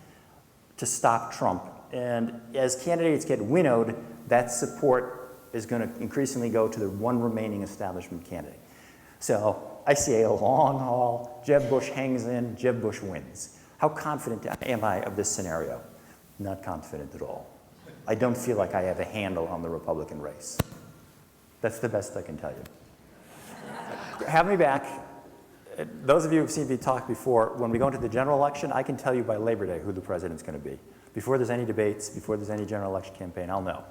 to stop Trump. And as candidates get winnowed, that support is going to increasingly go to the one remaining establishment candidate. So I see a long haul, Jeb Bush hangs in, Jeb Bush wins. How confident am I of this scenario? Not confident at all. I don't feel like I have a handle on the Republican race. That's the best I can tell you. Have me back. Those of you who've seen me talk before, when we go into the general election, I can tell you by Labor Day who the president's going to be. Before there's any debates, before there's any general election campaign, I'll know.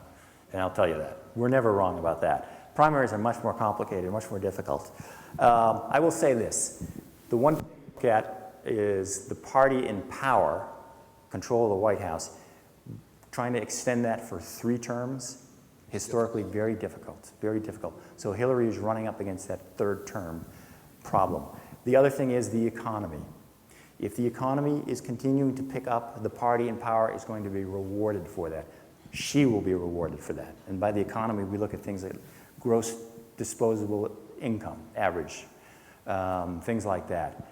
And I'll tell you that. We're never wrong about that. Primaries are much more complicated, much more difficult. I will say this. The one thing to look at is the party in power, control of the White House, trying to extend that for 3 terms, historically very difficult, very difficult. So Hillary is running up against that 3rd term problem. The other thing is the economy. If the economy is continuing to pick up, the party in power is going to be rewarded for that. She will be rewarded for that. And by the economy, we look at things like gross disposable income, average, things like that.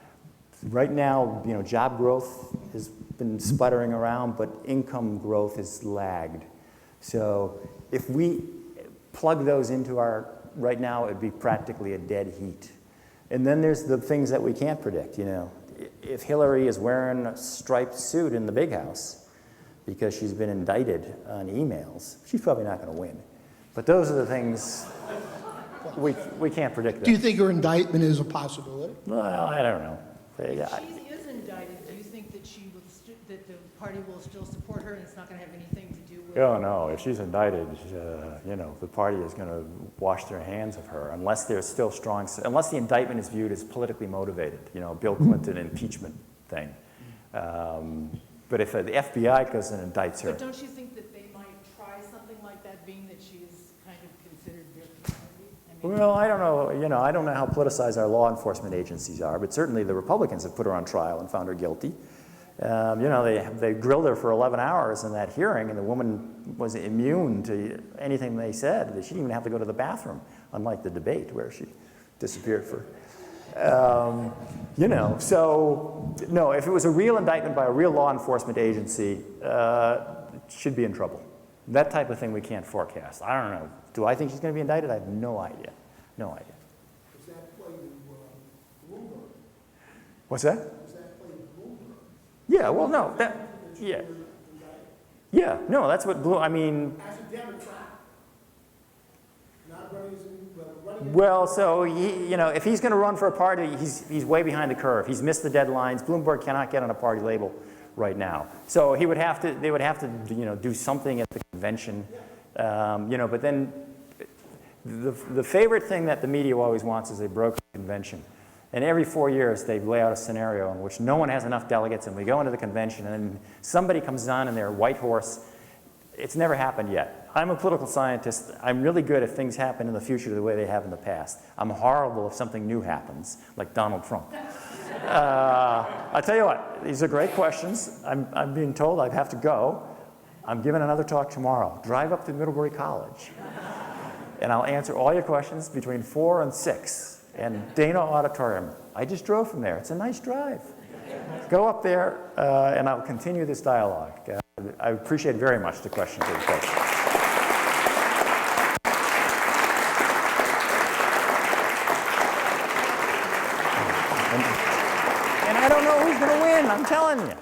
Right now, job growth has been sputtering around, but income growth has lagged. So if we plug those into right now, it'd be practically a dead heat. And then there's the things that we can't predict, If Hillary is wearing a striped suit in the big house because she's been indicted on emails, she's probably not going to win. But those are the things we can't predict. Do you think her indictment is a possibility? Well, I don't know. If she is indicted, do you think that that the party will still support her and it's not going to have anything to do with? Oh, no. If she's indicted, the party is going to wash their hands of her unless there's still unless the indictment is viewed as politically motivated, Bill Clinton impeachment thing. But if the FBI goes and indicts her. But don't you think that they might try something like that, being that she is kind of considered their community? Well, I don't know. I don't know how politicized our law enforcement agencies are, but certainly the Republicans have put her on trial and found her guilty. They grilled her for 11 hours in that hearing, and the woman was immune to anything they said. She didn't even have to go to the bathroom, unlike the debate where she disappeared for. So no, if it was a real indictment by a real law enforcement agency, she'd be in trouble. That type of thing we can't forecast. I don't know. Do I think she's going to be indicted? I have no idea. No idea. Does that play to Bloomberg? What's that? Does that play to Bloomberg? Yeah, well, no. Yeah, no, that's what As a Democrat, not running as running. Well, so if he's going to run for a party, he's way behind the curve. He's missed the deadlines. Bloomberg cannot get on a party label right now. So they would have to do something at the convention. But then the favorite thing that the media always wants is a broken convention. And every 4 years, they lay out a scenario in which no one has enough delegates, and we go into the convention, and then somebody comes on in their white horse. It's never happened yet. I'm a political scientist. I'm really good if things happen in the future the way they have in the past. I'm horrible if something new happens, like Donald Trump. I'll tell you what, these are great questions. I'm being told I have to go. I'm giving another talk tomorrow. Drive up to Middlebury College, and I'll answer all your questions between 4 and 6. And Dana Auditorium. I just drove from there. It's a nice drive. Go up there, and I'll continue this dialogue. I appreciate very much the questions that you posed. And I don't know who's going to win, I'm telling you.